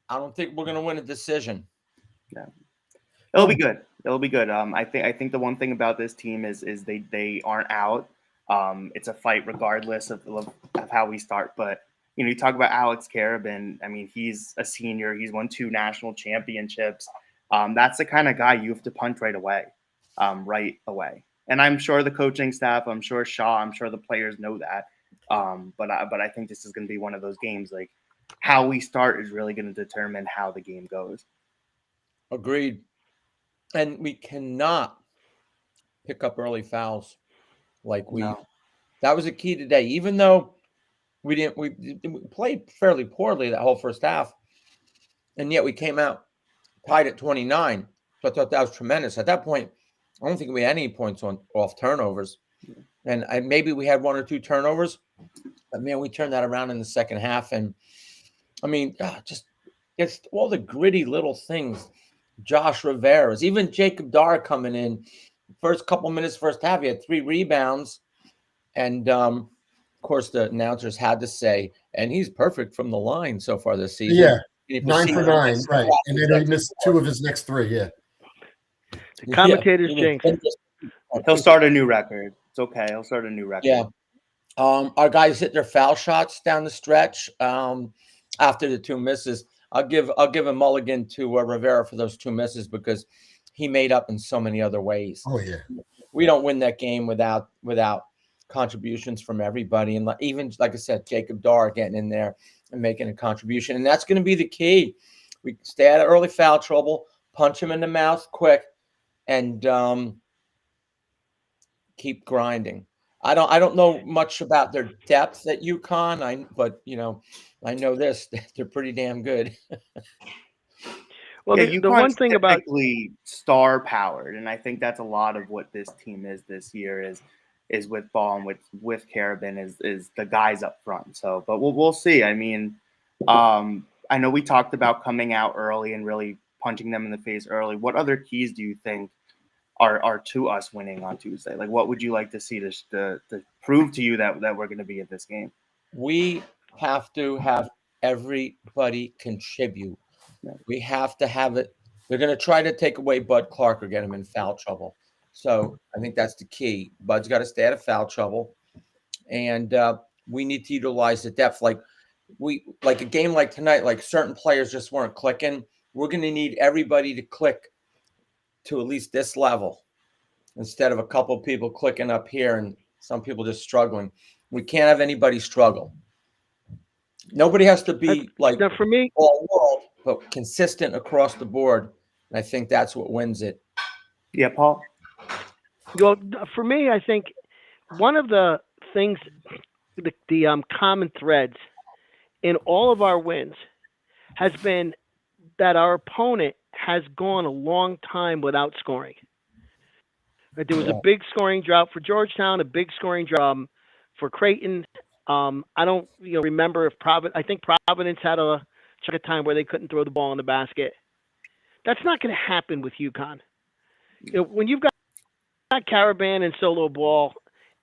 I don't think we're going to win a decision. Yeah, it'll be good. It'll be good. I think the one thing about this team is they aren't out. It's a fight regardless of how we start. But you talk about Alex Carabin. I mean, he's a senior. He's won 2 national championships. That's the kind of guy you have to punch right away. And I'm sure the coaching staff, I'm sure Shaw, I'm sure the players know that. But I think this is going to be one of those games. Like, how we start is really going to determine how the game goes. Agreed. And we cannot pick up early fouls like we. No. That was a key today, even though we played fairly poorly that whole first half, and yet we came out tied at 29. So I thought that was tremendous. At that point, I don't think we had any points off turnovers, and maybe we had one or two turnovers, but man, we turned that around in the second half. And I mean, just it's all the gritty little things. Josh Rivera's, even Jacob Dar coming in, first couple minutes, first half, he had 3 rebounds, and of course the announcers had to say, and he's perfect from the line so far this season. Yeah, He 9 for proceeded 9, to right? And then he missed 2 of his next 3. Yeah, The commentators Yeah, jinx. He'll start a new record. It's okay. He'll start a new record. Yeah. Our guys hit their foul shots down the stretch after the 2 misses. I'll give a mulligan to Rivera for those 2 misses because he made up in so many other ways. oh yeah, We don't win that game without contributions from everybody, and even like I said, Jacob Dar getting in there and making a contribution, and that's going to be the key. We stay out of early foul trouble, punch him in the mouth quick, and keep grinding. I don't know much about their depth at UConn, but I know this: they're pretty damn good. Well, Yeah, the one thing about star powered, and I think that's a lot of what this team is this year is with Ball and with Carabin is the guys up front. So, but we'll see. I mean, I know we talked about coming out early and really punching them in the face early. What other keys do you think are to us winning on Tuesday? Like, what would you like to see to prove to you that we're going to be at this game? We have to have everybody contribute. We have to have it. They're going to try to take away Bud Clark or get him in foul trouble. So I think that's the key. Bud's got to stay out of foul trouble, and we need to utilize the depth. Like a game like tonight, like certain players just weren't clicking. We're going to need everybody to click to at least this level instead of a couple of people clicking up here and some people just struggling. We can't have anybody struggle. Nobody has to be like now for me all world, but consistent across the board. And I think that's what wins it. Yeah, Paul. Well, for me, I think one of the things, the common threads in all of our wins has been that our opponent has gone a long time without scoring. There was a big scoring drought for Georgetown, a big scoring drought for Creighton. I don't remember if I think Providence had a time where they couldn't throw the ball in the basket. That's not going to happen with UConn. When you've got Carabin and Solo Ball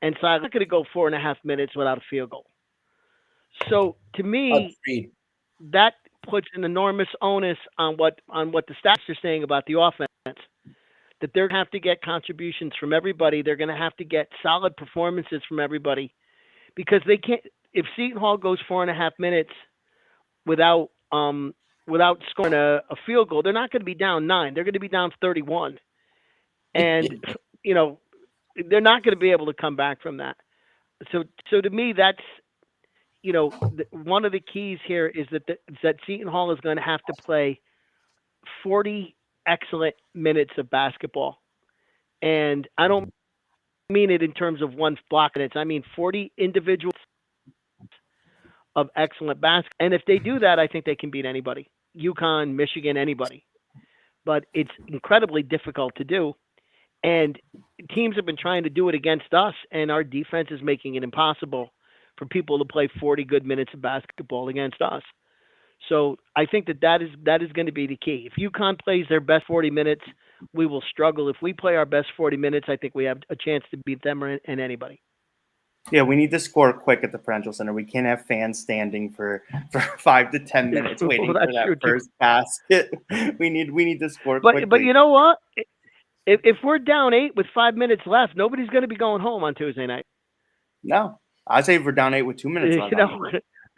and Silas, not going to go 4.5 minutes without a field goal. So to me, that puts an enormous onus on what the stats are saying about the offense. That they're going to have to get contributions from everybody. They're going to have to get solid performances from everybody, because they can't. If Seton Hall goes 4.5 minutes without scoring a field goal, they're not going to be down 9. They're going to be down 31, and they're not going to be able to come back from that. So to me, that's one of the keys here is that Seton Hall is going to have to play 40 excellent minutes of basketball, and I don't mean it in terms of one block minutes. I mean 40 individuals of excellent basketball. And if they do that, I think they can beat anybody. UConn, Michigan, anybody. But it's incredibly difficult to do. And teams have been trying to do it against us, and our defense is making it impossible for people to play 40 good minutes of basketball against us. So I think that is going to be the key. If UConn plays their best 40 minutes, we will struggle. If we play our best 40 minutes, I think we have a chance to beat them and anybody. Yeah, we need to score quick at the Prudential Center. We can't have fans standing for 5 to 10 minutes waiting for that first basket. We need to score quickly. But you know what? If we're down 8 with 5 minutes left, nobody's going to be going home on Tuesday night. No, I say if we're down 8 with 2 minutes left.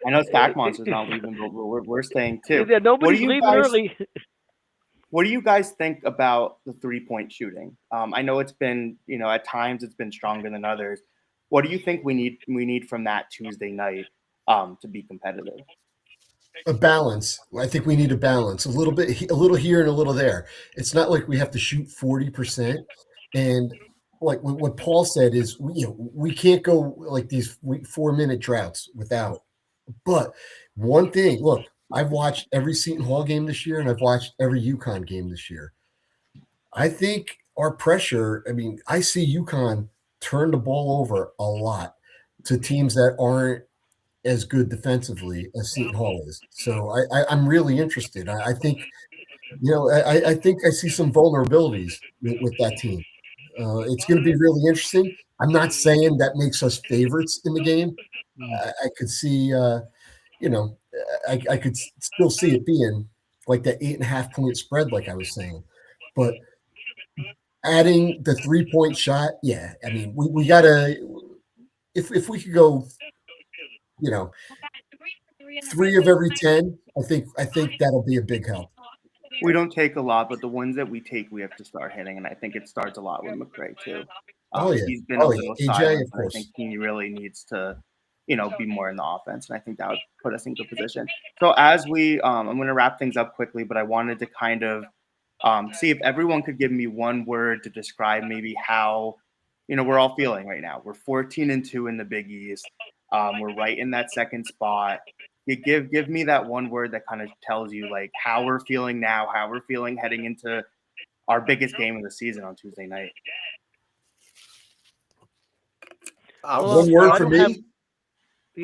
I know Stack Monster's not leaving, but we're staying too. Yeah, nobody's leaving early. What do you guys think about the 3-point shooting? I know it's been, at times it's been stronger than others. What do you think we need from that Tuesday night to be competitive? a balance. I think we need a balance, a little here and a little there. It's not like we have to shoot 40%. And like what Paul said is, we can't go like these 4-minute droughts without. But one thing, look, I've watched every Seton Hall game this year, and I've watched every UConn game this year. I think our pressure, I see UConn turn the ball over a lot to teams that aren't as good defensively as Seton Hall is. So I'm really interested. I think, I think I see some vulnerabilities with that team. It's going to be really interesting. I'm not saying that makes us favorites in the game. I could see, I could still see it being like that 8.5 point spread, like I was saying. But adding the 3-point shot, yeah. We got to, if we could go, 3 of every 10, I think that'll be a big help. We don't take a lot, but the ones that we take, we have to start hitting, and I think it starts a lot with McRae too. He's been a little silent, but I think he really needs to, be more in the offense, and I think that would put us in good position. So as we, I'm going to wrap things up quickly, but I wanted to kind of see if everyone could give me one word to describe maybe how, we're all feeling right now. We're 14-2 in the Big East. We're right in that second spot. You give me that one word that kind of tells you like how we're feeling now, how we're feeling heading into our biggest game of the season on Tuesday night. One word for me.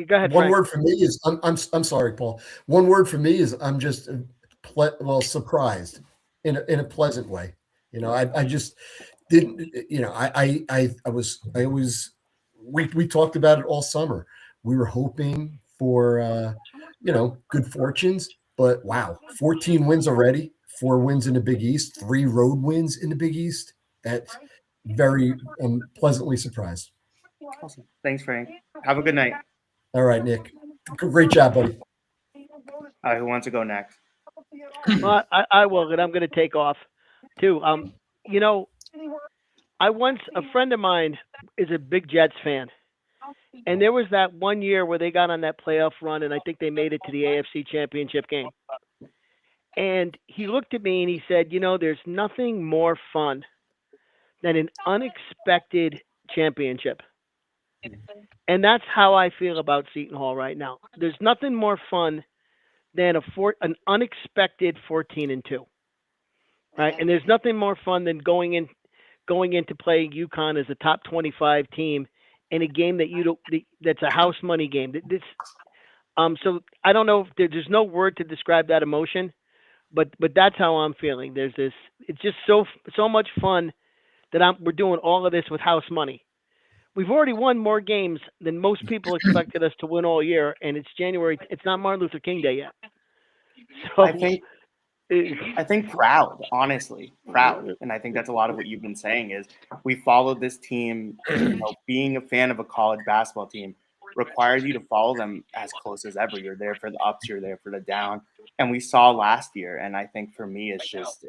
Go ahead. One word for me is I'm sorry, Paul. One word for me is I'm just surprised in a pleasant way. I just didn't. We talked about it all summer. We were hoping for good fortunes, but wow, 14 wins already, 4 wins in the Big East, 3 road wins in the Big East. That's very pleasantly surprised. Awesome. Thanks, Frank. Have a good night. All right, Nick. Great job, buddy. Who wants to go next? Well, I will, and I'm going to take off too. A friend of mine is a big Jets fan. And there was that one year where they got on that playoff run, and I think they made it to the AFC Championship game. And he looked at me and he said, there's nothing more fun than an unexpected championship. And that's how I feel about Seton Hall right now. There's nothing more fun than an unexpected 14-2. Right? And there's nothing more fun than going into playing UConn as a top 25 team in a game that's a house money game. So I don't know if there's no word to describe that emotion, but that's how I'm feeling. It's just so much fun that we're doing all of this with house money. We've already won more games than most people expected us to win all year, and it's January. It's not Martin Luther King Day yet. So I think proud, honestly, proud. And I think that's a lot of what you've been saying is we followed this team, being a fan of a college basketball team requires you to follow them as close as ever. You're there for the ups, you're there for the down. And we saw last year. And I think for me, it's just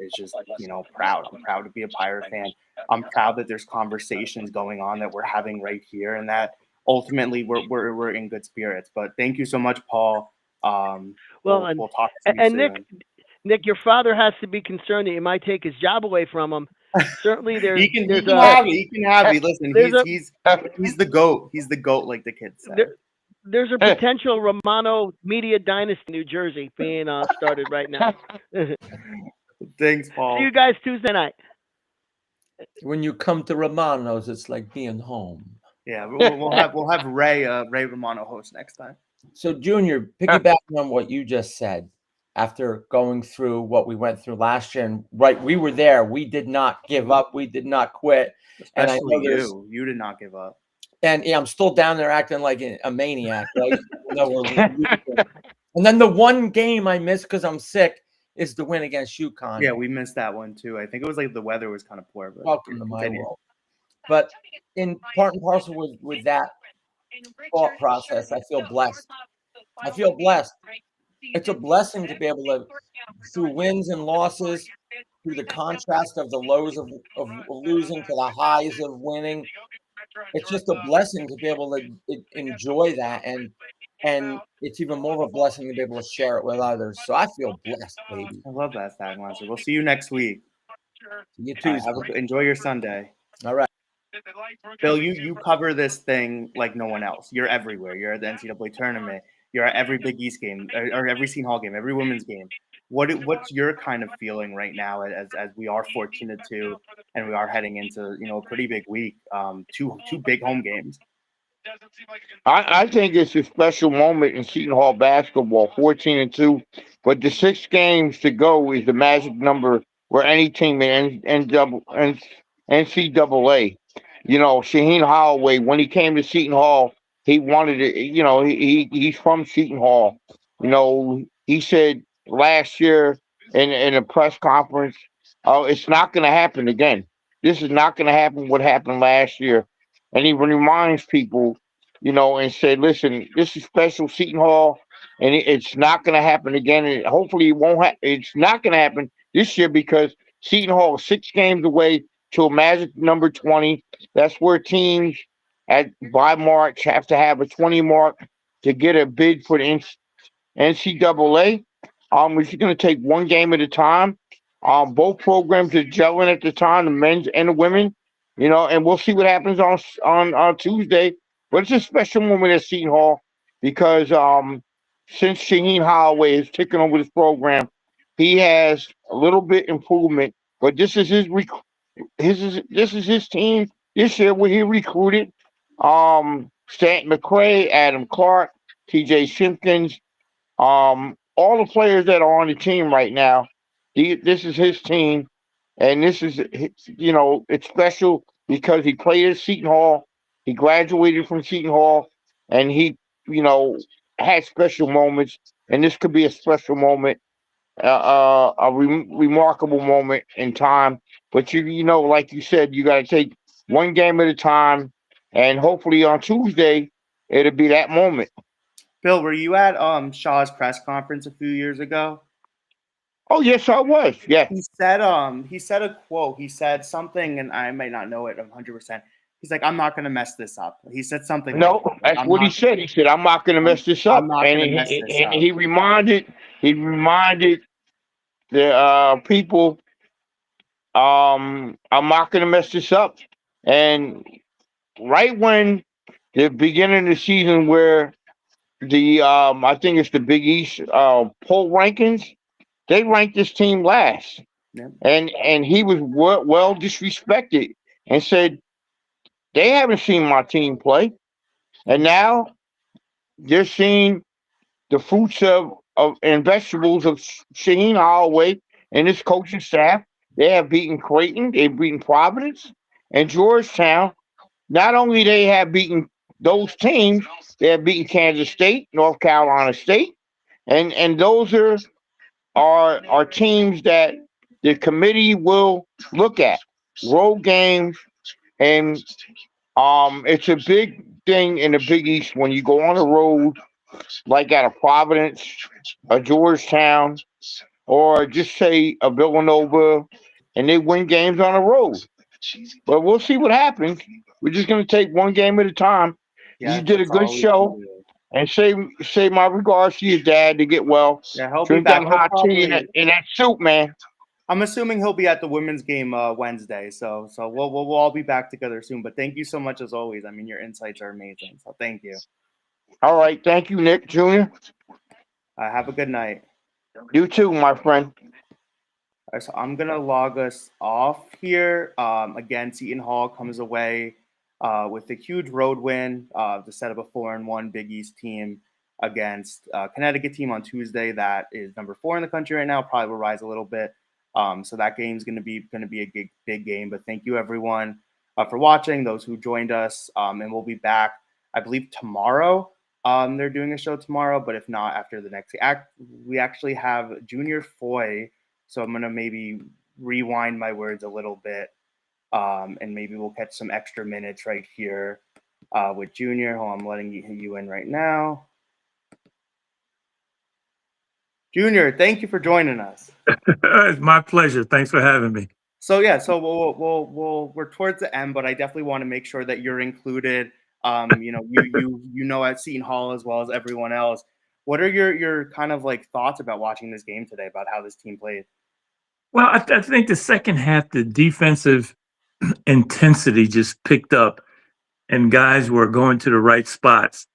proud. I'm proud to be a Pirate fan. I'm proud that there's conversations going on that we're having right here and that ultimately we're in good spirits. But thank you so much, Paul. We'll talk to you soon. Nick, your father has to be concerned that you might take his job away from him. Certainly, he can have me. Listen, he's the GOAT. He's the GOAT, like the kids say. There's a potential Romano media dynasty in New Jersey being started right now. Thanks, Paul. See you guys Tuesday night. When you come to Romano's, it's like being home. Yeah, we'll have Ray Romano host next time. So, Junior, piggybacking on what you just said. After going through what we went through last year, and we were there. We did not give up. We did not quit. Especially and I know you did not give up. And yeah, I'm still down there acting like a maniac, right? And then the one game I missed because I'm sick is the win against UConn. Yeah, we missed that one too. I think it was like the weather was kind of poor. But welcome to my world. But in part and parcel with that thought process, I feel blessed. It's a blessing to be able to, through wins and losses, through the contrast of the lows of losing to the highs of winning. It's just a blessing to be able to enjoy that. And and it's even more of a blessing to be able to share it with others. So I feel blessed, baby. I love that, Stag Monster. We'll see you next week. You All too. right, enjoy your Sunday. All right. Bill, you cover this thing like no one else. You're everywhere. You're at the NCAA tournament. You're at every Big East game or every Seton Hall game, every women's game. What's your kind of feeling right now as we are fortunate to, and we are heading into a pretty big week, two big home games. I think it's a special moment in Seton Hall basketball, 14-2. But the 6 games to go is the magic number where any team in NCAA, Shaheen Holloway, when he came to Seton Hall, he wanted it. He's from Seton Hall. He said last year in a press conference, "Oh, it's not going to happen again. This is not going to happen. What happened last year?" And he reminds people, and said, "Listen, this is special Seton Hall, and it's not going to happen again. And hopefully, it won't. It's not going to happen this year because Seton Hall is 6 games away to a magic number 20. That's where teams by March have to have a 20 mark to get a bid for the NCAA. We're just going to take one game at a time. Both programs are gelling at the time, the men's and the women. And we'll see what happens on Tuesday. But it's a special moment at Seton Hall because since Shaheen Holloway has taken over this program, he has a little bit improvement. But this is his team this year where he recruited Stanton McCray, Adam Clark, T.J. Simpkins, all the players that are on the team right now. This is his team, and this is it's special because he played at Seton Hall, he graduated from Seton Hall, and he had special moments, and this could be a special moment, remarkable moment in time. But like you said, you got to take one game at a time, and hopefully on Tuesday it'll be that moment. Bill, were you at Shaw's press conference a few years ago? Oh yes, I was. Yeah. He said a quote. He said something, and I might not know it 100%. He's like, "I'm not going to mess this up." He said something. No, that's what he said. He said, "I'm not going to mess this up." I'm not going to mess this up. He reminded the people, "I'm not going to mess this up." And right when the beginning of the season, where the I think it's the Big East poll rankings, they ranked this team last. Yep. And he was well disrespected and said, "They haven't seen my team play." And now they're seeing the fruits of and vegetables of Shaheen Holloway and his coaching staff. They have beaten Creighton, they've beaten Providence and Georgetown. Not only they have beaten those teams, they have beaten Kansas State, North Carolina State, and those are teams that the committee will look at. Road games, and it's a big thing in the Big East when you go on the road, like at a Providence, a Georgetown, or just say a Villanova, and they win games on the road. But we'll see what happens. We're just going to take one game at a time. Yeah, you did a good show. And say my regards to your dad to get well. Yeah, he'll Drink be back. that hot tea in that soup, man. I'm assuming he'll be at the women's game Wednesday, so we'll all be back together soon. But thank you so much as always. I mean, your insights are amazing. So thank you. All right, thank you, Nick Jr. Have a good night. You too, my friend. All right, so I'm gonna log us off here. Again, Seton Hall comes away with a huge road win to set up a 4-1 Big East team against Connecticut team on Tuesday. That is number 4 in the country right now. Probably will rise a little bit. So that game's going to be a big game. But thank you everyone for watching. Those who joined us, and we'll be back, I believe, tomorrow. They're doing a show tomorrow, but if not, after the next act, we actually have Junior Foy. So I'm gonna maybe rewind my words a little bit, and maybe we'll catch some extra minutes right here with Junior. Hold on, I'm letting you in right now. Junior, thank you for joining us. It's my pleasure. Thanks for having me. So yeah, so we're towards the end, but I definitely want to make sure that you're included You know at Seton Hall as well as everyone else. What are your kind of like thoughts about watching this game today, about how this team played? Well, I think the second half, the defensive intensity just picked up, and guys were going to the right spots.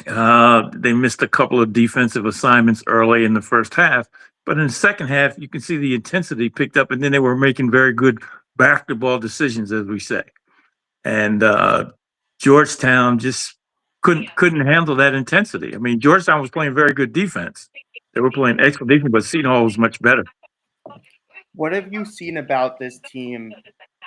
They missed a couple of defensive assignments early in the first half, but in the second half, you can see the intensity picked up, and then they were making very good basketball decisions, as we say. And Georgetown just couldn't handle that intensity. I mean, Georgetown was playing very good defense. They were playing excellent defense, but Seton Hall was much better. What have you seen about this team?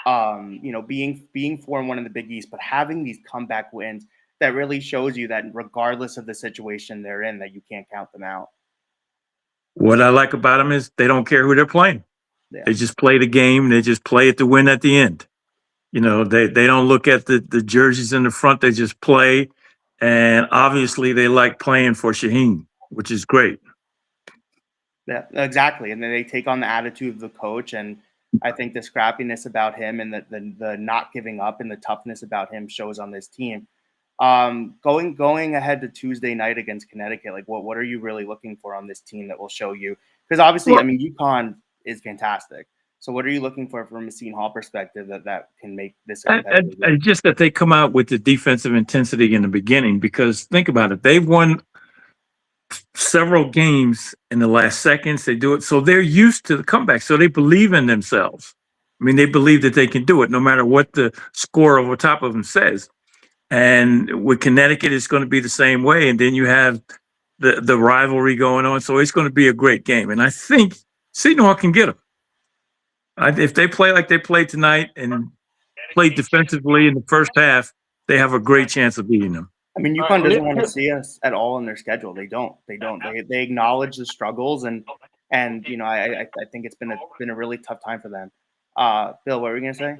Being 4-1 in the Big East, but having these comeback wins that really shows you that regardless of the situation they're in, that you can't count them out. What I like about them is they don't care who they're playing. Yeah. They just play the game. They just play it to win at the end. You know, they don't look at the jerseys in the front. They just play. And obviously they like playing for Shaheen, which is great. Yeah, exactly. And then they take on the attitude of the coach. And I think the scrappiness about him and the not giving up and the toughness about him shows on this team. Going ahead to Tuesday night against Connecticut, like what are you really looking for on this team that will show you? Because obviously, I mean, UConn is fantastic. So what are you looking for from a Seton Hall perspective that can make this competitive? Just that they come out with the defensive intensity in the beginning, because think about it. They've won several games in the last seconds. They do it. So they're used to the comeback. So they believe in themselves. I mean, they believe that they can do it no matter what the score over top of them says. And with Connecticut, it's going to be the same way. And then you have the rivalry going on. So it's going to be a great game. And I think Seton Hall can get them. If they play like they played tonight and play defensively in the first half, they have a great chance of beating them. I mean, UConn doesn't want to see us at all in their schedule. They don't. They acknowledge the struggles and I think it's been a really tough time for them. Bill, what were you gonna say?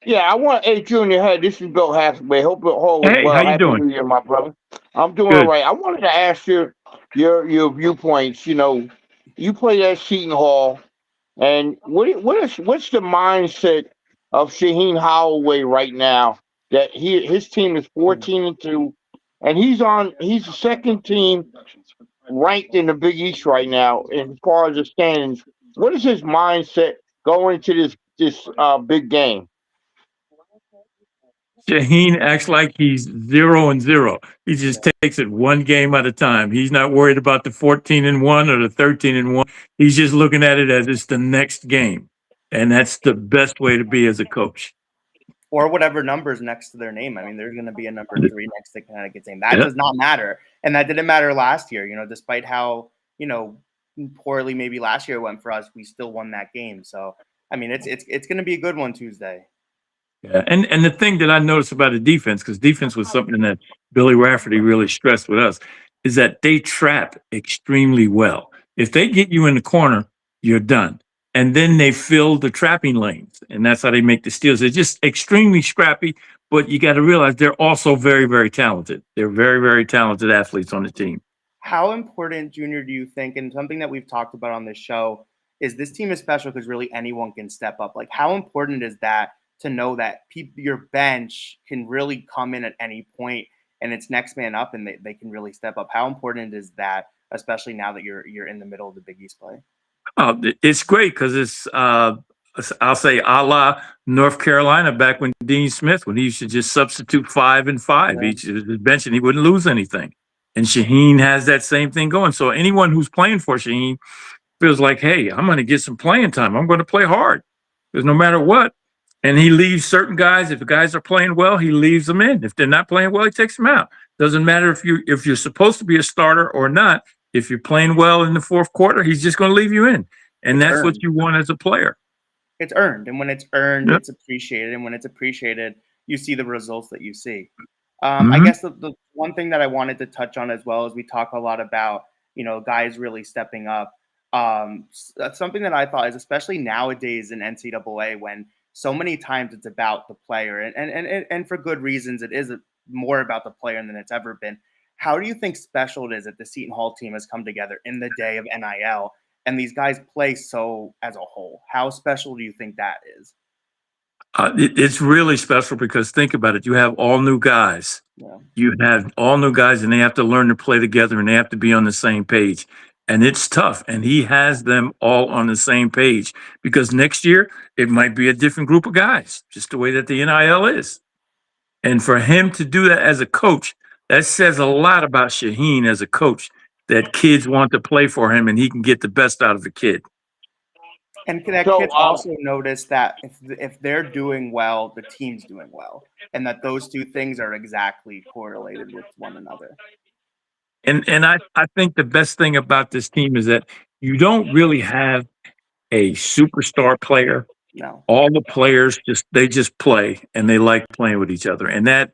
Yeah, I want Junior. Hey, this is Bill Hathaway. Hope all is Hey, well. how you Happy doing? New Year, my brother. I'm doing Good. all right. I wanted to ask your viewpoints. You know, you played at Seton Hall, and what's the mindset of Shaheen Holloway right now? That his team is 14-2, and he's the second team ranked in the Big East right now as far as the standings. What is his mindset going into this big game? Shaheen acts like he's 0-0. He just takes it one game at a time. He's not worried about the 14-1 or the 13-1. He's just looking at it as it's the next game. And that's the best way to be as a coach. Or whatever numbers next to their name. I mean, there's going to be a number 3 next to Connecticut's name. That does not matter. And that didn't matter last year. You know, despite how, poorly maybe last year went for us, we still won that game. So, I mean, it's going to be a good one Tuesday. Yeah, and the thing that I noticed about the defense, because defense was something that Billy Rafferty really stressed with us, is that they trap extremely well. If they get you in the corner, you're done. And then they fill the trapping lanes, and that's how they make the steals. They're just extremely scrappy, but you got to realize they're also very, very talented. They're very, very talented athletes on the team. How important, Junior, do you think, and something that we've talked about on this show, is this team is special because really anyone can step up? Like, how important is that to know that your bench can really come in at any point and it's next man up and they can really step up? How important is that, especially now that you're in the middle of the Big East play? Oh, it's great because it's I'll say a la North Carolina back when Dean Smith, when he used to just substitute 5 and 5 each of his bench and he wouldn't lose anything. And Shaheen has that same thing going. So anyone who's playing for Shaheen feels like, hey, I'm going to get some playing time. I'm going to play hard because no matter what. And he leaves certain guys. If the guys are playing well, he leaves them in. If they're not playing well, he takes them out. Doesn't matter if you're supposed to be a starter or not. If you're playing well in the fourth quarter, he's just going to leave you in. And that's earned. What you want as a player. It's earned. And when it's earned, It's appreciated. And when it's appreciated, you see the results that you see. I guess the one thing that I wanted to touch on as well is we talk a lot about, guys really stepping up. That's something that I thought is especially nowadays in NCAA when so many times it's about the player and for good reasons. It is more about the player than it's ever been. How do you think special it is that the Seton Hall team has come together in the day of NIL and these guys play so as a whole? How special do you think that is? It's really special because think about it. You have all new guys. Yeah. You have all new guys, and they have to learn to play together, and they have to be on the same page. And it's tough. And he has them all on the same page because next year it might be a different group of guys, just the way that the NIL is. And for him to do that as a coach, that says a lot about Shaheen as a coach. That kids want to play for him, and he can get the best out of the kid. And that So, kids also notice that if they're doing well, the team's doing well, and that those two things are exactly correlated with one another. And I think the best thing about this team is that you don't really have a superstar player. No. All the players just play and they like playing with each other, and that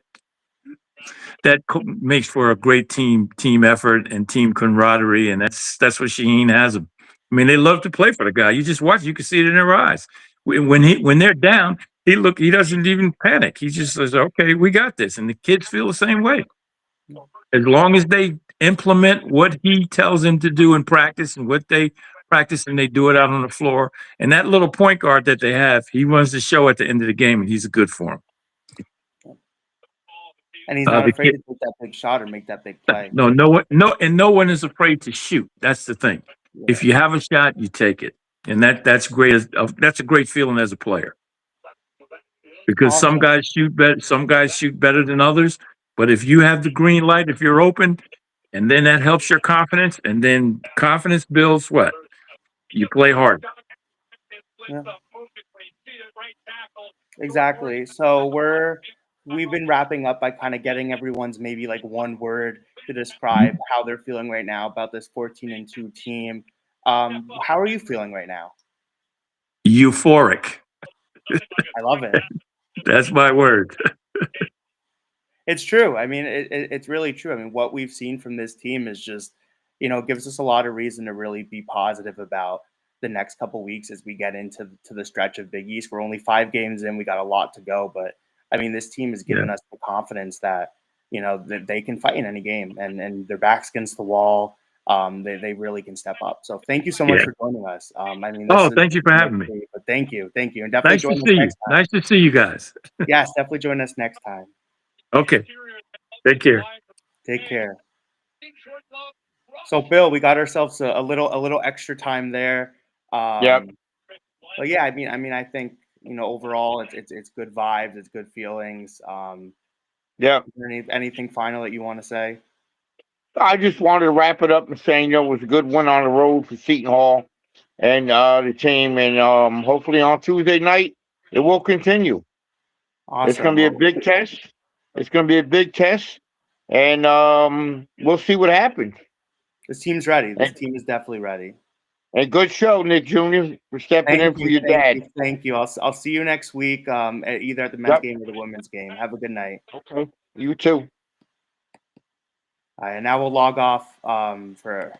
makes for a great team effort and team camaraderie, and that's what Shaheen has. I mean, they love to play for the guy. You just watch; you can see it in their eyes. When they're down, he doesn't even panic. He just says, "Okay, we got this," and the kids feel the same way. As long as they implement what he tells them to do in practice and what they practice and they do it out on the floor. And that little point guard that they have, he runs the show at the end of the game, and he's a good for him. And he's not afraid to take that big shot or make that big play. No one is afraid to shoot. That's the thing. Yeah. If you have a shot, you take it, and that's great. That's a great feeling as a player. Because awesome. Some guys shoot better than others. But if you have the green light, if you're open, and then that helps your confidence, and then confidence builds what? You play hard. Yeah. Exactly. So we've been wrapping up by kind of getting everyone's maybe like one word to describe how they're feeling right now about this 14-2 team. How are you feeling right now? Euphoric. I love it. That's my word. It's true. I mean, it's really true. I mean, what we've seen from this team is just, gives us a lot of reason to really be positive about the next couple weeks as we get into the stretch of Big East. We're only 5 games in. We got a lot to go. But, I mean, this team has given us the confidence that, that they can fight in any game. And their back's against the wall. They really can step up. So thank you so much for joining us. I mean, thank you for having me. But thank you. And definitely join us next time. Nice to see you guys. Yes, definitely join us next time. Okay. Take care. Take care. So, Bill, we got ourselves a little extra time there. Yep. But yeah, I mean, I think overall, it's good vibes, it's good feelings. Yeah. Anything final that you want to say? I just wanted to wrap it up and saying, it was a good win on the road for Seton Hall and the team, and hopefully on Tuesday night it will continue. Awesome. It's going to be a big test. And we'll see what happens. This team's ready. This team is definitely ready. And good show, Nick Jr., for stepping in for your dad. Thank you. I'll see you next week, either at the men's game or the women's game. Have a good night. Okay. You too. All right, and now we'll log off for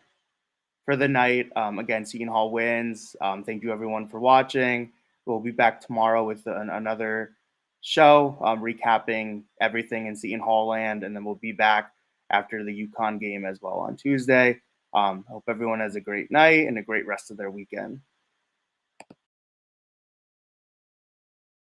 the night. Again, Seton Hall wins. Thank you, everyone, for watching. We'll be back tomorrow with another show recapping everything in Seton Hall land, and then we'll be back after the UConn game as well on Tuesday. Hope everyone has a great night and a great rest of their weekend.